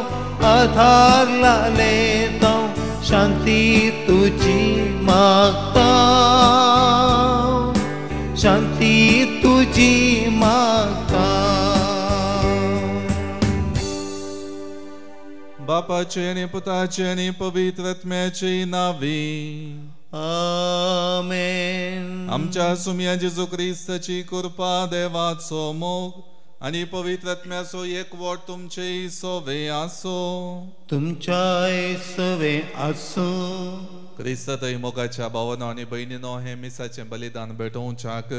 आधार लायतां शांती तुजी मागता. शांती तुजी मागता. बापाचे आणि पुताचे आणि पवित्र आत्म्याचे नावे आमेन. आमच्या सुम्या जेजू ख्रिस्ताची कृपा देवाचो मोग आणि पवित्र आत्म्याचो एकवट तुमचे सोवे आसो. तुमच्याय सवे आसो. क्रिस्तय मोगाच्या भावना आणि बहिणीनो हे मिसाचे बलिदान भेटोवच्याक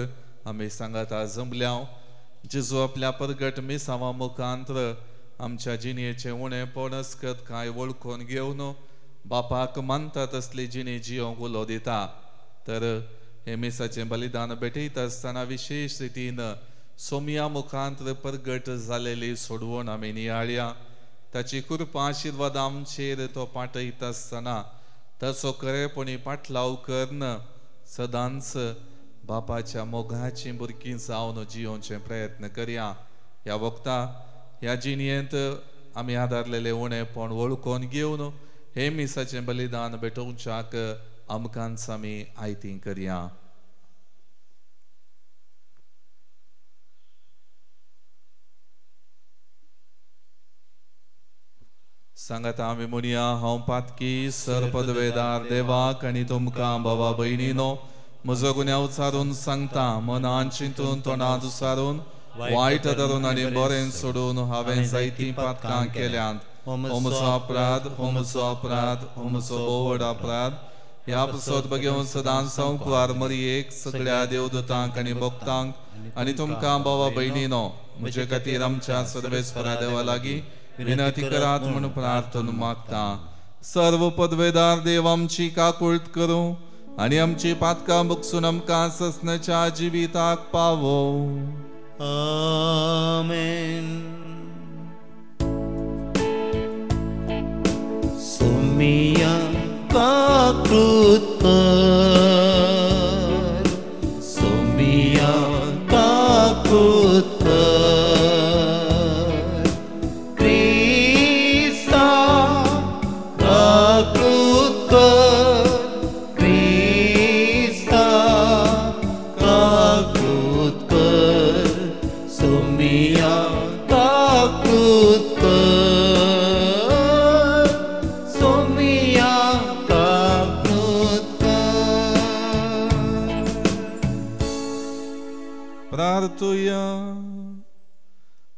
आमी सांगात जमल्या. जेजू आपल्या परगट मिसावा मुखांतर आमच्या जिणेचे उणे पणसकत काय वळखून घेवन बापाक मानता तसली जिणे जियोंक उलो दिता. तर हे मिसाचें बलिदान भेटयता आसतना विशेष रितीन सोमिया मुखांतर प्रगट जालेली सोडवण आमी नियाळ्या. ताची कृपा आशिर्वाद आमचेर तो पाठयता आसतना तसो खरेपणी पाटलाव करन सदांच बापाच्या मोगाची भुरगीं जावन जियोवचे प्रयत्न करया. ह्या वखदा ह्या जिणेंत आमी आदारलेले उणेपण वळखून घेवन हे मिसाचें बलिदान भेटोवच्याक आमकांच आमी आयती करया. सांगात आमी म्हणया, हांव पातकी सरपदवेदार देवाक आनी तुमकां भावा भयणीनो म्हजो गुन्यांव उचारून सांगता. मनान चिंतून तोंडांत उसारून वायट धरून आनी बरें सोडून हांवें जायतीं पातकां केल्यांत. हो म्हजो अपराध, हो म्हजो अपराध, हो म्हजो बोवड अपराध. ह्या पासत बघेवन सदांच संकवार मरयेक सगळ्या देवदूतांक आनी भक्तांक आनी तुमकां भावा भयणीनो म्हजे खातीर आमच्या सर्वेस्परा देवा लागीं विनंती करात म्हूण प्रार्थना मागता. सर्व पदवेदार देव आमची काकुळट करूं आनी आमची पातकां बगसून आमकां ससनाच्या जिविताक पावो. आमेन. सोमिया काकृत कर, सोमिया काकृत कर, क्रिस्ता काकृत कर, क्रिस्ता काकृत कर, सोमिया काकृत कर, सोमिया काकृत कर. प्रार्थुया.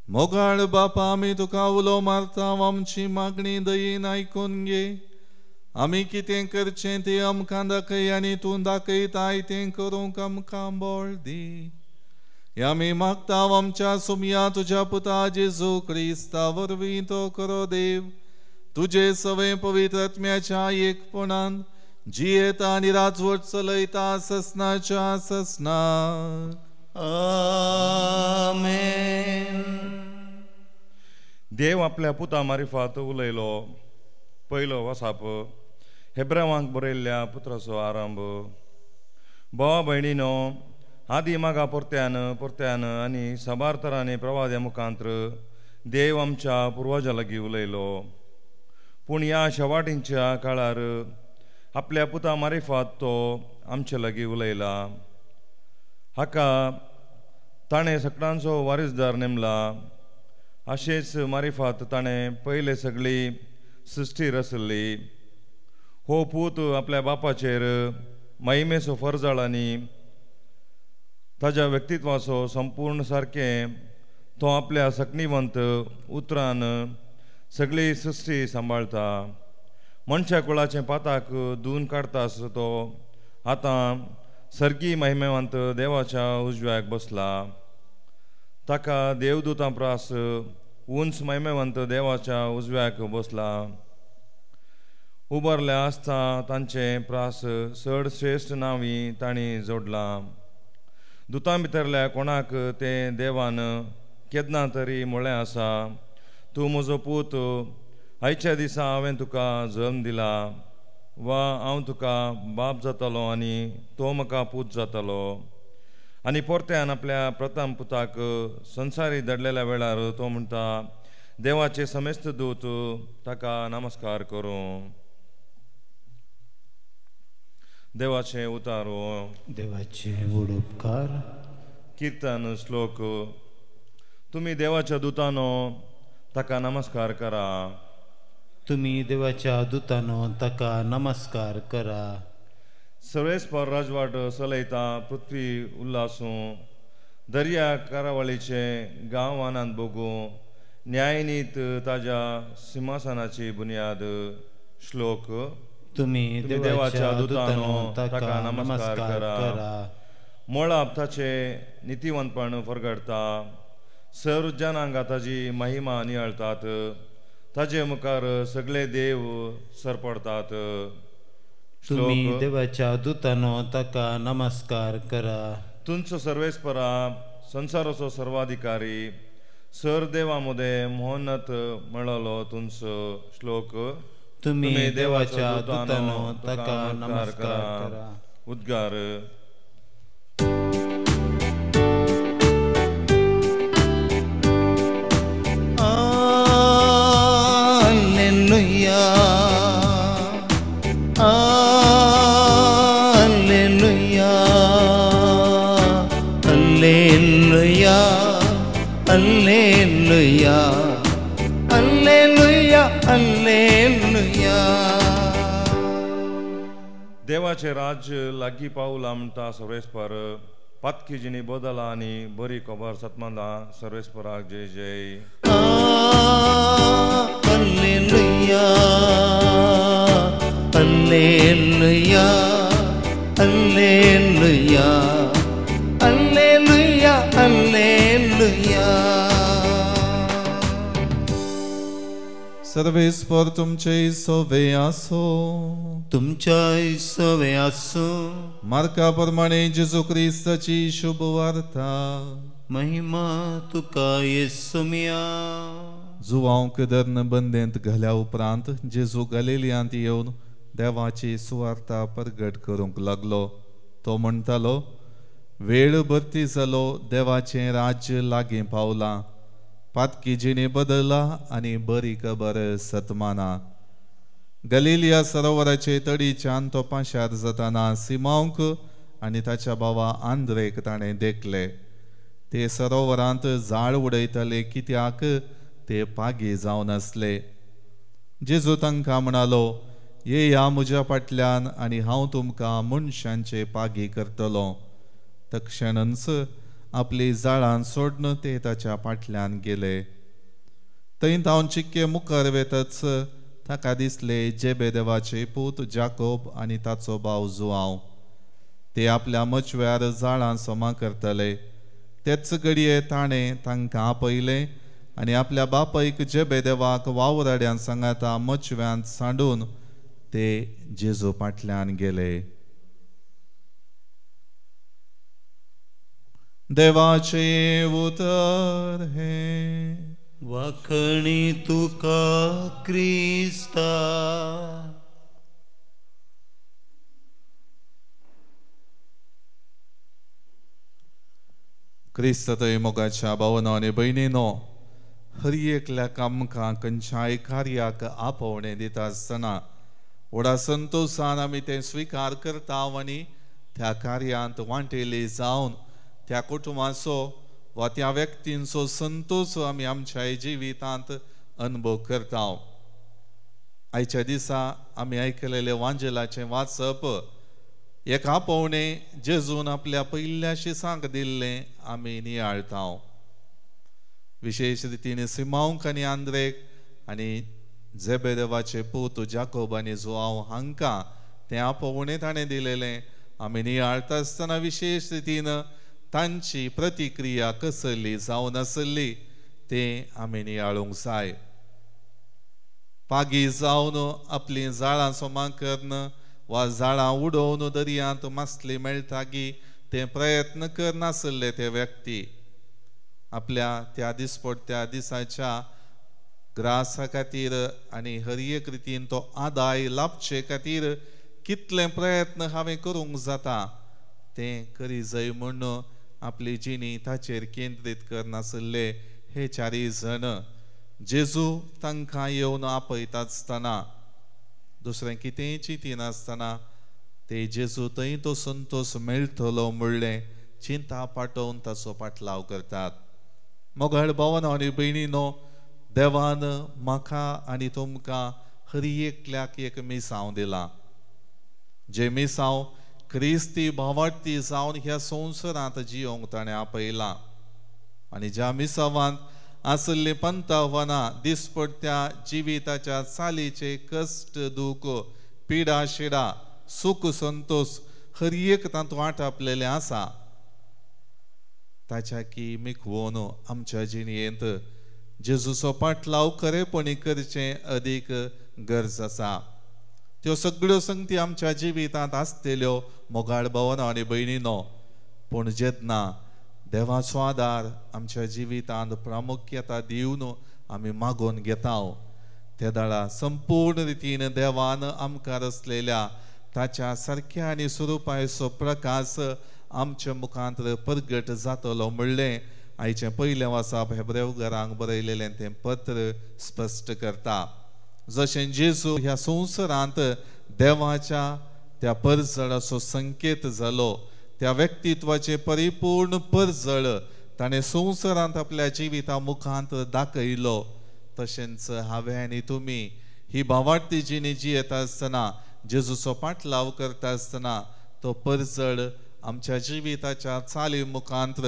मोगाळ बापा, आमी तुका उलो मारता, आमची मागणी दयेन आयकून घे. आमी कितें करचें तें आमकां दाखय आनी तूं दाखयताय तें करूंक आमकां बळ दी. आमी मागता आमच्या सोमिया तुज्या पुता जेजू क्रिस्ता वरवीं तो करो देव. तुजे सवे पवित्र आत्म्याच्या एकपणान जियेता आनी राजवट चलयता ससनाच्या ससनाक. आमेन. देव आपल्या पुता मारिफात उलयलो. पयलो वसाप हेब्रावांक बरयल्ल्या पुत्राचो आरंभ. भावा भयणीनो, आदी मागा परत्यान आनी साबार तरांनी प्रवाद्या मुखांतर देव आमच्या पुर्वजां लागीं उलयलो. पूण ह्या शेवाटींच्या काळार आपल्या पुता मारिफात तो आमचे लागीं उलयला. हाका ताणें सगळ्यांचो वारीसदार नेमला. अशेंच मारिफात ताणें पयले सगळी सृश्टी रचली. हो पूत आपल्या बापाचेर महिमेचो फरजाळ आनी ताच्या व्यक्तित्वाचो संपूर्ण सारकें तो आपल्या सकणीवंत उतरान सगळी सृश्टी सांबाळटा. मनशा कुळाचें पाताक धुवन काडतास तो आतां सर्गी महिमेवंत देवाच्या उजव्याक बसला. ताका देवदूतां प्रास उंच महिमेवंत देवाच्या उजव्याक बसला. उबारल्या आसता तांचे प्रास चड श्रेश्ठ नांवी तांणी जोडला. दुतां भितरल्या कोणाक तें देवान केन्ना तरी म्हळें आसा, तूं म्हजो पूत, आयच्या दिसा हांवें तुका जल्म दिला. वा हांव तुका बाप जातालो आनी तो म्हाका पूत जातालो. आनी परत्यान आपल्या प्रथम पुताक संवसारी धाडलेल्या वेळार तो म्हणटा, देवाचे समेस्त दूत ताका नमस्कार करूं. देवाचे उतारो. देवाचे उपकार. कीर्तन श्लोक. तुम्ही देवाच्या दुतानो ताका नमस्कार करा. तुम्ही देवाच्या दुतानो ताका नमस्कार करा. सर्वेस्पर राजवाट चलयता पृथ्वी उल्हासूं. दर्या कारावळीचे गांव आनंद भोगूं. न्यायनीत ताज्या सिंहासनाची बुनियाद. श्लोक. तुम्ही देवाच्या दुतानो ताका नमस्कार करा. मोळाप ताचे नितीवंतपण फरगडता. सर्व जनांगा ताजी महिमा नियाळतात. ताजे मुखार सगळे देव सरपडतात. तुम्ही देवाच्या दूतानो ताका नमस्कार करा. तुमचो सर्वेस्परा संसाराचो सर्वाधिकारी सर देवामध्ये मोहनत मेळलो तुमचो श्लोक. तुम्ही देवाच्या दूतानो ताका नमस्कार करा. उद्गार. Alleluia, Alleluia, Alleluia. देवाचे राज्य लागीं पावला म्हणटा सर्वेस्पर. पातकीजिनी बदला आनी बरी खबर सतमांदा सर्वेस्पराक जय जय. Alleluia, Alleluia, Alleluia, Alleluia, Alleluia. सर्वेस्पर तुमचे सोवे आसो. तुमच्या सोवे आसो. मार्का प्रमाणे जेजू ख्रिस्ताची शुभ वार्ता. महिमा तुका येसुमिया. जुवांक धरण बंदेंत घाल्या उपरांत जेजू गलिलियांत येवन देवाची सुवार्ता प्रगट करूंक लागलो. तो म्हणटालो, वेळ भरती जालो, देवाचें राज्य लागीं पावलां. पातकी जिणे बदलला आनी बरी खबर सतमाना. गलिलिया सरोवराचे तडीच्यान तो पाशार जाताना सिमांक आनी ताच्या भावा आंद्रेक ताणें देखले. ते सरोवरांत जाळ उडयताले, कित्याक ते पागी जावन आसले. जेजू तांकां म्हणालो, येया म्हज्या फाटल्यान आनी हांव तुमकां मनशांचे पागी करतलो. तक्षणच आपली जाळां सोडून ते ताच्या फाटल्यान गेले. थंय हांव चिक्के मुखार वेतच ताका दिसले जेबेदेवाचे पूत जाकोब आनी ताचो भाव जुआंव. ते आपल्या मचव्यार जाळां सोमा करतले. तेच घडये ताणें तांकां आपयले आनी आपल्या बापायक जेबेदेवाक वावराड्यां सांगाता मचव्यांत सांडून ते जेजू फाटल्यान गेले. देवाचे उतर हे. वाखणी तुका क्रिस्ता. क्रिस्त थंय मोगाच्या भावनो आनी भयणीनो, हर एकल्याक आमकां खंयच्याय कार्याक आपोवणें दिता आसतना व्हडा संतोशान आमी तें स्विकार करता आनी त्या कार्यांत वांटेली जावन त्या कुटुंबाचो वा त्या व्यक्तींचो संतोश आमी आमच्या जिवितांत अनुभव करता. आयच्या दिसा आमी आयकलेले वांजेलाचें वाचप एक आपोवणें जेजून आपल्या पयल्या शिसांक दिल्लें आमी नियाळटा. विशेश रितीन सिमांक आनी आंद्रेक आनी जेबेदेवाचे पूत जाकोब आनी जुआंव हांकां तें आपोवणें ताणें दिलेलें आमी नियाळटा आसतना विशेष रितीन तांची प्रतिक्रिया कसली जावन आसली तें आमी नियाळूंक जाय. पागी जावन आपलीं जाळां सोमा करन वा जाळां उडोवन दर्यांत मासली मेळटागी ते प्रयत्न करनासले ते व्यक्ती आपल्या त्या दिसपट्ट्या दिसाच्या ग्रासा खातीर आनी हर एक रितीन तो आदाय लाभचे खातीर कितले प्रयत्न हांवें करूंक जाता तें करी जाय म्हूण आपली जिणी ताचेर केंद्रीत करनासले हे चारय जण जेजू तांकां येवन आपयता आसतना दुसरें कितेंय चिंतिनासतना ते जेजू थंय तो संतोश मेळटलो म्हणलें चिंता पाटोवन ताचो पाटलाव करतात. मोगाळ भावनो आनी भयणीनो, देवान म्हाका आनी तुमकां हर एकल्याक एक मिसांव दिलां. जे मिसांव क्रिस्ती भावार्थी जावन ह्या संवसारांत जियोंक ताणें आपयलां आनी ज्या मिसावांत आसल्ली पंतावनां दिसपट्ट्या जिविताच्या चालीचे कश्ट दूख पिडा शिडा सुख संतोष हर एक तातूंत आटापलेलें आसा. ताच्या की मिखवून आमच्या जिणयेंत जेजूचो पाटलाव खरेपणी करचें अदीक गरज आसा. त्यो सगळ्यो संगती आमच्या जिवितांत आसतल्यो मोगाळ भावना आनी भयणीनो, पूण जेन्ना देवाचो आदार आमच्या जिवितांत प्रामुख्यता दिवन आमी मागोवन घेता, त्या दाळा संपूर्ण रितीन देवान आमकां रचलेल्या ताच्या सारक्या आनी स्वरुपाचो प्रकाश आमच्या मुखांत प्रगट जातलो म्हणलें आयचें पयलें वाचप हेब्रेवकारांक बरयलेलें तें पत्र स्पश्ट करता. जशें जेजू ह्या संवसारांत देवाच्या त्या परजळाचो संकेत जालो, त्या व्यक्तित्वाचे परिपूर्ण परजळ ताणें संवसारांत आपल्या जिविता मुखांत दाखयलो, तशेंच हांवें आनी तुमी ही भावार्थी जिणी जियेता आसतना जेजूचो पाटलाव करता आसतना तो परजळ आमच्या जिविताच्या चाली मुखांत,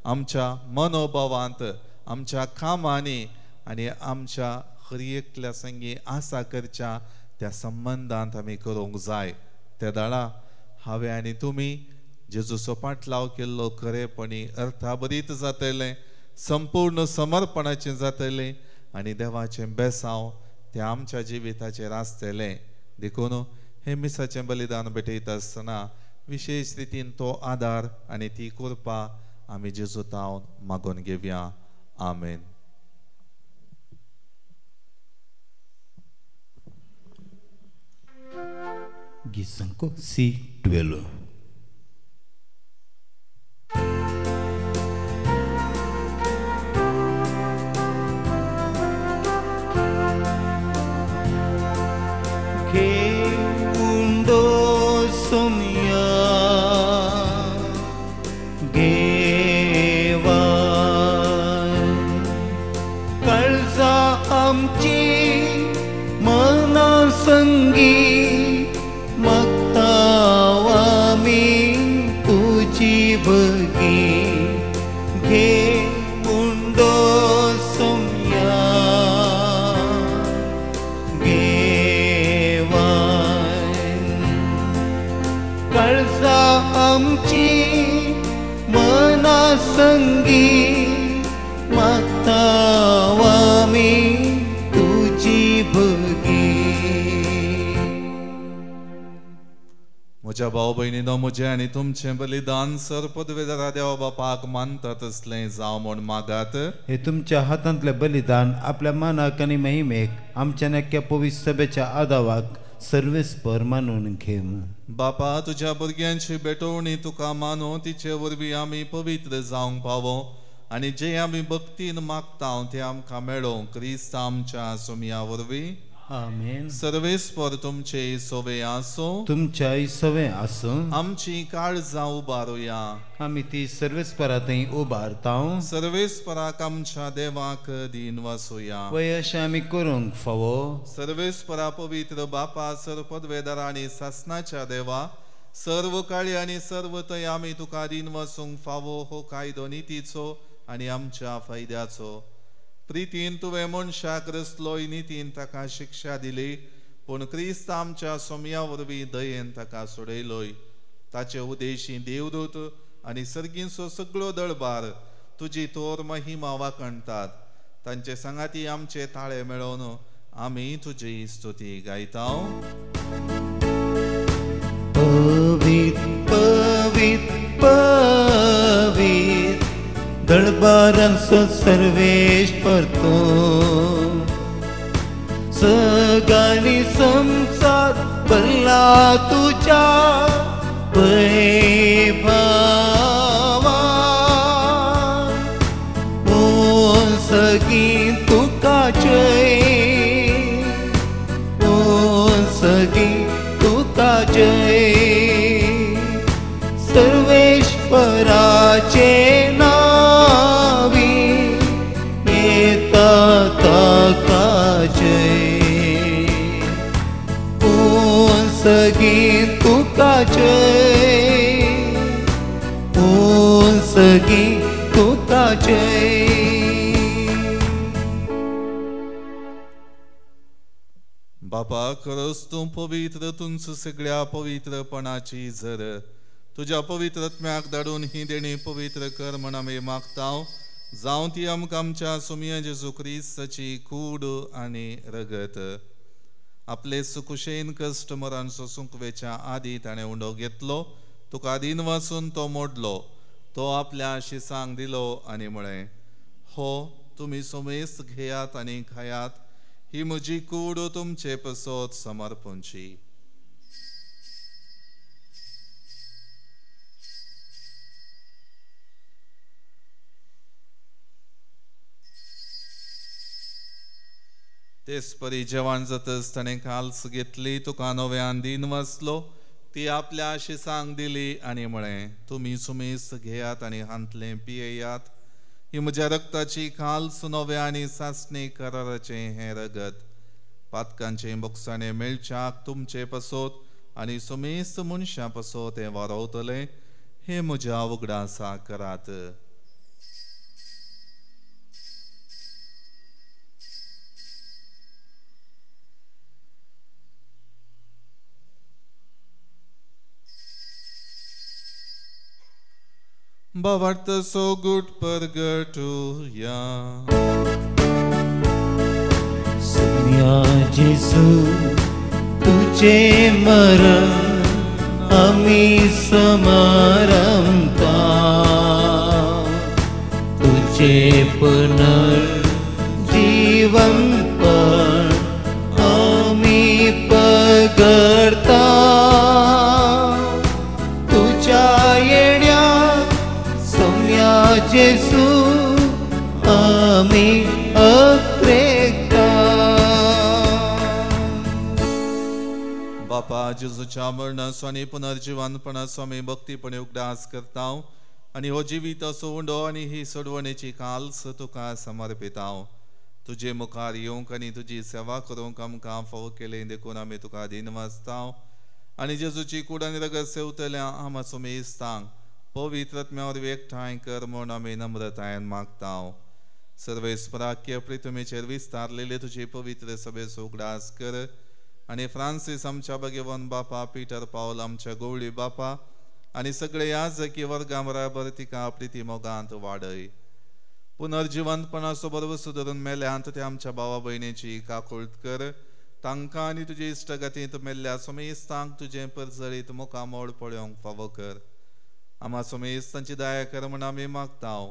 आमच्या मनोभावांत, आमच्या कामांनी आनी आमच्या खरयेंतल्या संगी आसा करच्या त्या संबंधांत आमी करूंक जाय. त्या दाळा हांवें आनी तुमी जेजूचो पाटलाव केल्लो खरेपणी अर्थाबरीत जातलें, संपूर्ण समर्पणाचें जातलें आनी देवाचें बेसांव तें आमच्या जिविताचेर आसतलें. देखून हे मिसाचें बलिदान भेटयता आसतना विशेश रितीन तो आदार आनी ती कृपा आमी जेजूतावन मागून घेवया. आमेन. Gisanko C12. Que mundo somia Geva काळजा आमची मना संगी मक्तावा मी तुझी बगी घे मुंडो सोम्या गेवा काळजा आमची मना संगी मक्तावा मी तुझी बगी. म्हज्या भाव भयणीनो, म्हजें आनी तुमचें बलिदान सर पदवेदारा देवा बापाक मानता तसलें जावं म्हूण मागात. हे तुमच्या हातांतलें बलिदान आपल्या मानाक आनी महिमेक आमच्या नक्क्या पवित्र सभेच्या आदावाक सर्वेस्पर मानून घेम. बापा, तुज्या भुरग्यांची बेटोवणी तुका मानो, तिचे वरवीं आमी पवित्र जावंक पावो आनी जे आमी भक्तीन मागता ते आमकां मेळो. क्रिस्त आमच्या सोमया वरवीं. आमेन. सर्वेस्पर तुमचे सोवे आसो, तुमच्या सवे आसूं. आमची काळजां उबारुया. आमी ती सर्वेस्परा थंय उबारतां. सर्वेस्पराक आमच्या देवाक दिन वासुया. वय अशें आमी करूंक फावो. सर्वेस्परा पवित्र बापा, सर पदवेदारा आनी सासणाच्या देवा, सर्व काळी आनी सर्व थंय आमी तुका दिन वासूंक फावो हो कायदो नितीचो आनी आमच्या फायद्याचो. प्रितीन तुवें मनशाक रचलोय, नितीन ताका शिक्षा दिली, पूण क्रिस्त आमच्या सोमया वरवीं दयेन ताका सोडयलोय. ताचे उदेशी देवदूत आनी सर्गींचो सगळो दळबार तुजी तोर महिमा वाकणटात. तांचे सांगाती आमचे ताळे मेळोवन आमी तुजी स्तुती गायता. पवित पवित पवित दळबारांचो सर्वेश्वर तूं, सगळ्यांनी संसार भरला तुज्या वैभवान. ओ सगळीं तुका जय, ओ सगळीं तुका जय. सर्वेश्वराचे नावी येता ताका जय. ओ सगळीं तुका जय, ओ सगळीं तुका जय. बापा, खरोच तूं पवित्र, तुंच सगळ्या पवित्रपणाची झर. तुज्या पवित्रत्म्याक धाडून ही देणी पवित्र कर म्हण आमी मागता. जावं ती आमकां आमच्या सोमया जेजू क्रिस्ताची कूड आनी रगत. आपले सुकुशेन कस्टमरान सोसूंक वेच्या आदी ताणें उंडो घेतलो, तुका आदीन वाचून तो मोडलो, तो आपल्या शिसांक दिलो आनी म्हळें, हो तुमी सुमेस्त घेयात आनी खायात, ही म्हजी कूड तुमचे पसोत समर्पणची. तेच परी जेवण जातच ताणें काल्स घेतली, तुका नव्यान दीन वाचलो, ती आपल्या शिसांक दिली आनी म्हळें, तुमी सुमेस्त घेयात आनी हांतलें पियेयात, ही म्हज्या रक्ताची काल्स नवे आनी सासणे कराराचें हें रगत. पातकांचे बोक्साणें मेळच्याक तुमचे पसोत आनी सुमेस्त मनशां पसोत हें वारवतलें, हें म्हज्या उगडासा करात. Bavarta so good purgatoria. Saumya जेसू तुझे मरण आम्ही समरमता, तुझे पुनर्जीवन पण आम्ही पगडता, तुझ्या येण्यात सोम्या जेसू आम्ही अक्रेता. बापा जेजूच्या मरणाचो आनी पुनर्जीवनपणाचो आमी भक्तीपणे उगडास करता आनी हो जिवीत असो उंडो आनी ही सोडवणेची काल्स तुका समर्पितांव. तुजे मुखार येवंक आनी तुजी सेवा करूंक आमकां फावो केलें देखून आमी तुका दिन वाचतांव आनी जेजूची कूड आनी रगत सेवतल्या आमाचो मेस्तांक पवित्र आत्म्यावर एकठांय कर म्हूण आमी नम्रतायेन मागतांव. सर्वेस्पराक्य प्रितुमेचेर विस्तारलेले तुजे पवित्र सभेचो उगडास कर आनी फ्रांसीस आमच्या भगेवन बापा, पिटर पावल आमच्या गवळी बापा आनी सगळे याजकी वर्गां बराबर तिका प्रिती मोगांत वाडय. पुनर्जीवनपणाचो बरो सुदरून मेल्यांत त्या आमच्या भावा भयणीची काकुळट कर. तांकां आनी तुजे इश्टगतींत मेल्ल्या समेस्तांक तुजें परजळीत मुखामोड पळोवंक फावो कर. आमा समेस्तांची दया कर म्हूण आमी मागतांव.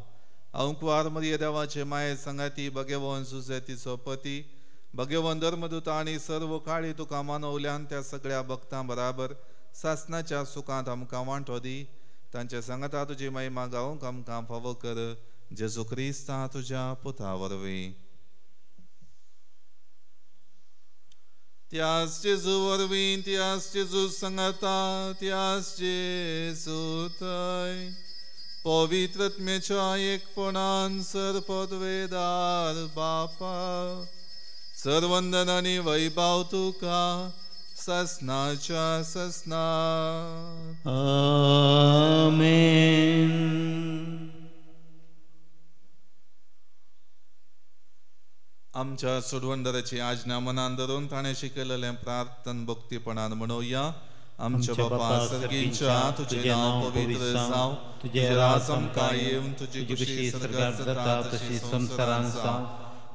अंकुवार मरिये देवाचे माये संगाती, भगेवन सुजेतीचो पती, भगेवन धर्मदूता आनी सर्व काळी तुका मानवल्यान त्या सगळ्या भक्तां बराबर सासणाच्या सुखांत आमकां वांटो दी. तांच्या सांगता तुजी महिमा गावंक आमकां फावो कर. जेजू क्रिस्ता तुज्या पुता वरवीं. त्याच जेजू वरवीं, त्याच जेजू सांगता, त्याच जेजू थंय पवित्र आत्म्याच्या एकपणान सरपदवेदार बापा सर्वंदन आनी वैभव तुका ससनाच्या ससना. आमेन. आमच्या सोडवंदराची आज्ञा मनान धरून ताणें शिकयलेलें प्रार्थन भक्तीपणान म्हणोया. आमच्या बापा सर्गीच्या तुझे नांव पवित्र जावं, तुझे राज आमकां येवन, तुजी खुशी स्वर्गांत जाता तशी संवसारांत जावं.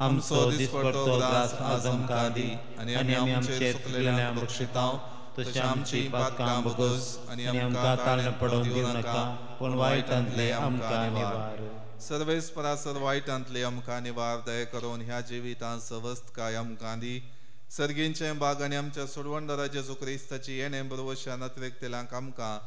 आमचो दिसपडटो ग्रास आज आमकां दी आनी आमी आमचेर चुकलेल्यांक बक्षितांव, तशें आमची पातकां बगस आनी आमकां ताळ्यान पडोवन दिवं नाका, पूण वायटांतले आमकां निवार. सर्वेस्परासर वायटांतले आमकां निवार. दया करून ह्या जिवितांत सवस्त काय आमकां दी. सर्गींचें बाग आनी आमच्या सोडवणदारा जेजू क्रिस्ताची येणें बरोवश्या नत्रेकतेल्यांक आमकां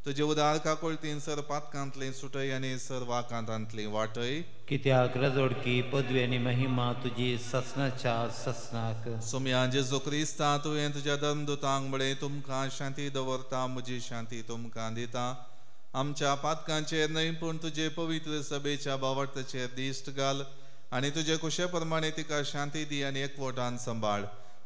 तुजे उदार काकुळतीन सर पातकांतली सुटय आनी सर वाकांतांतली वाटय. कित्याक रजोडकी पदवी आनी महिमा तुजी ससनाच्या ससनाक. सोम्या जेजू क्रिस्ता तुवें तुज्या धर्मदुतांक म्हळें, तुमकां शांती दवरता, म्हजी शांती तुमकां दिता. आमच्या पातकांचेर न्हय पूण तुजे पवित्र सभेच्या बावटाचेर दिश्ट घाल आनी तुजे कुशे प्रमाणे तिका शांती दी आनी एकवटान सांबाळ.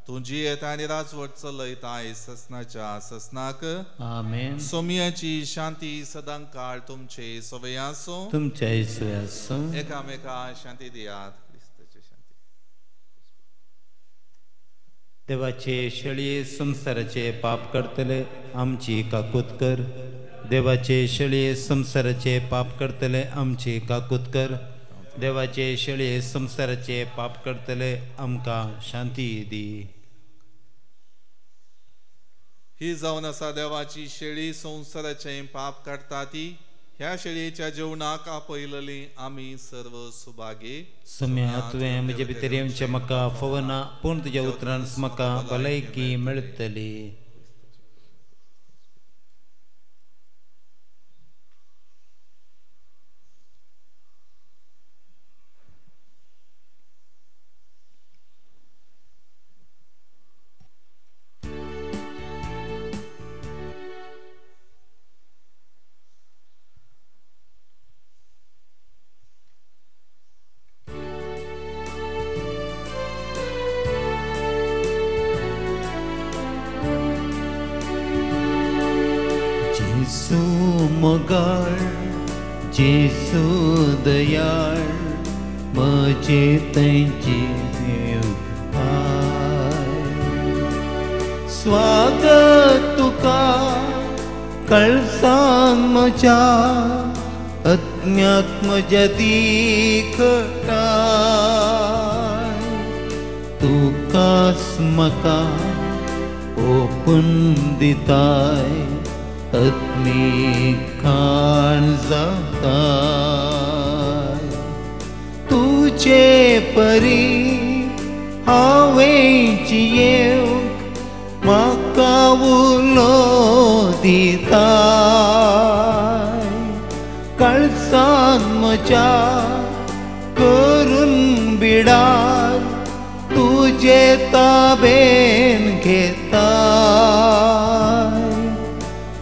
तूं जियेता आनी राजवट चलयता आयज ससनाच्या ससनाक. आमेन. सोम्याची शांती सदां काळ तुमचे सवय आसूं. तुमच्या इसवे आसूं. एकामेका शांती दियात. क्रिस्ताची शांती. देवाचे शेळये संसाराचे पाप करतले आमची काकूत कर. देवाचे शेळये संसाराचे पाप करतले आमची काकूत कर. देवाचे शेळये संसाराचे पाप करतले आमकां शांती दी. ही जावन आसा देवाची शेळी, संवसाराचे पाप काडटा ती. ह्या शेळयेच्या जेवणाक आपयलेली आमी सर्व सुभागे. सम्या तुवें म्हजे भितर येवचें म्हाका फवना, पूण तुज्या उतरान म्हाका भलायकी मेळटली. जेसू मोगाळ, जेसू दयाळ, म्हजे तेंची स्वागत तुका कळसान म्हज्या अज्ञात म्हज्या दिखटाय. तुकाच म्हाका ओपून दिताय, आत्मीक खाण जाताय. तुजे परी हांवें जियेवंक म्हाका उलो दिताय. काळजान म्हज्या करून बिडार तुजे ताबेन घेताय.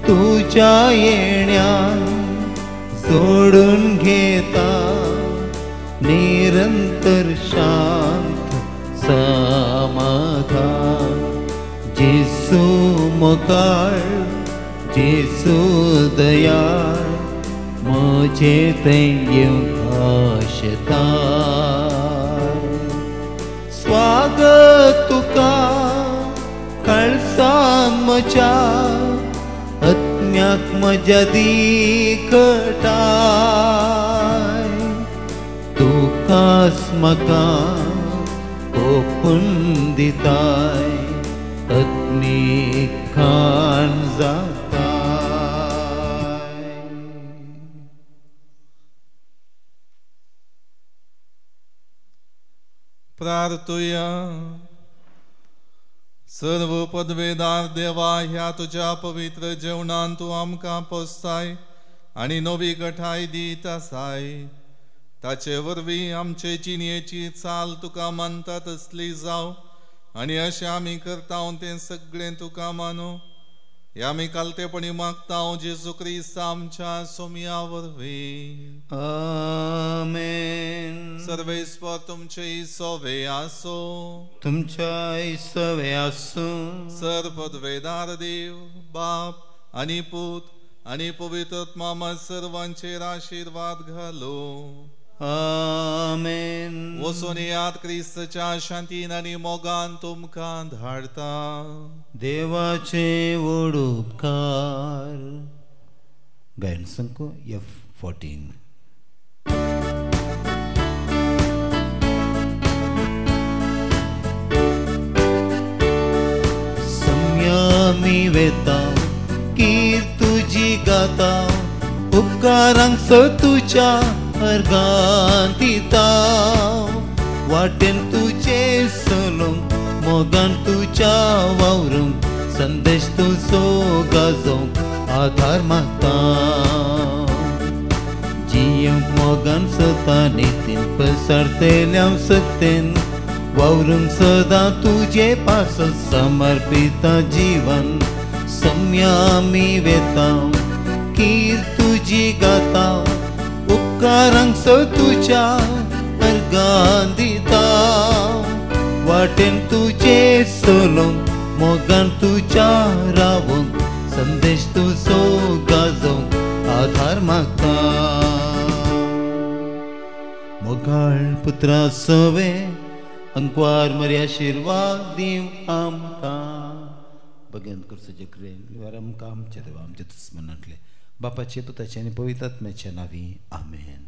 तुज्या येण्यान जोडून घेता निरंतर शांत समाधान. जेसू मोगाळ, जेसू दयाळ, म्हजे थंय येवंक आशेताय. स्वागत तुका काळजान म्हज्या अज्ञात म्हज्या दिखटाय. तुकाच म्हाका ओपून दिताय, आत्मीक खाण जाताय. प्रार्थुया. सर्व पदवेदार देवा, ह्या तुझ्या पवित्र जेवणान तू आमकां पोसताय आनी नवी घटाय दीत आसाय. ताचे वरवीं आमचे जिणेची चाल तुका मानता तसली जाव आनी अशें आमी करता तें सगळें तुका मानू. हे आमी कालतेपणी मागता जेजू क्रिस्त आमच्या सोम्या वरवीं. आमेन. सर्वेस्पर तुमचे सोवे आसो. तुमच्या सवे आसूं. सर्वपदवेदार देव, बाप आनी पूत आनी पवित्र आत्मा सर्वांचेर आशीर्वाद घालो. आमेन. वचून याद क्रिस्तच्या शांतीन आनी मोगान तुमकां धाडता. देवाचे व्हड उपकार. गायन संको F14. सम्यामी वेता कीर तुजी गाता, उपकारांक स तुज्या अर्गान दिता. वाटेन तुजे सलोंक, मोगान तुज्या वावरूंक, संदेश तुजो गाजोवंक आधार मागता. जियेवंक मोगान सता नितीन पसरतेल्या सत्तेन, वावरूंक सदां तुजे पास समर्पिता जीवन. सम्यामी वेता कीर तुजी गाता, उपकारांक स तुज्या अर्गान दिता. वाटेन तुजे सलोंक, मोगान तुज्या रावोंक, संदेश तुजो गाजोवंक आधार मागता. मोगाळ पुत्रा सवे अंकवार मरे आशीर्वाद दिव आमकां. भगवंत करचो जक्रे आमकां आमच्या देवा आमच्या दुस्मनांतले बापाचे पुताचे आनी पवित्र आत्म्याच्या नांवी आमेन.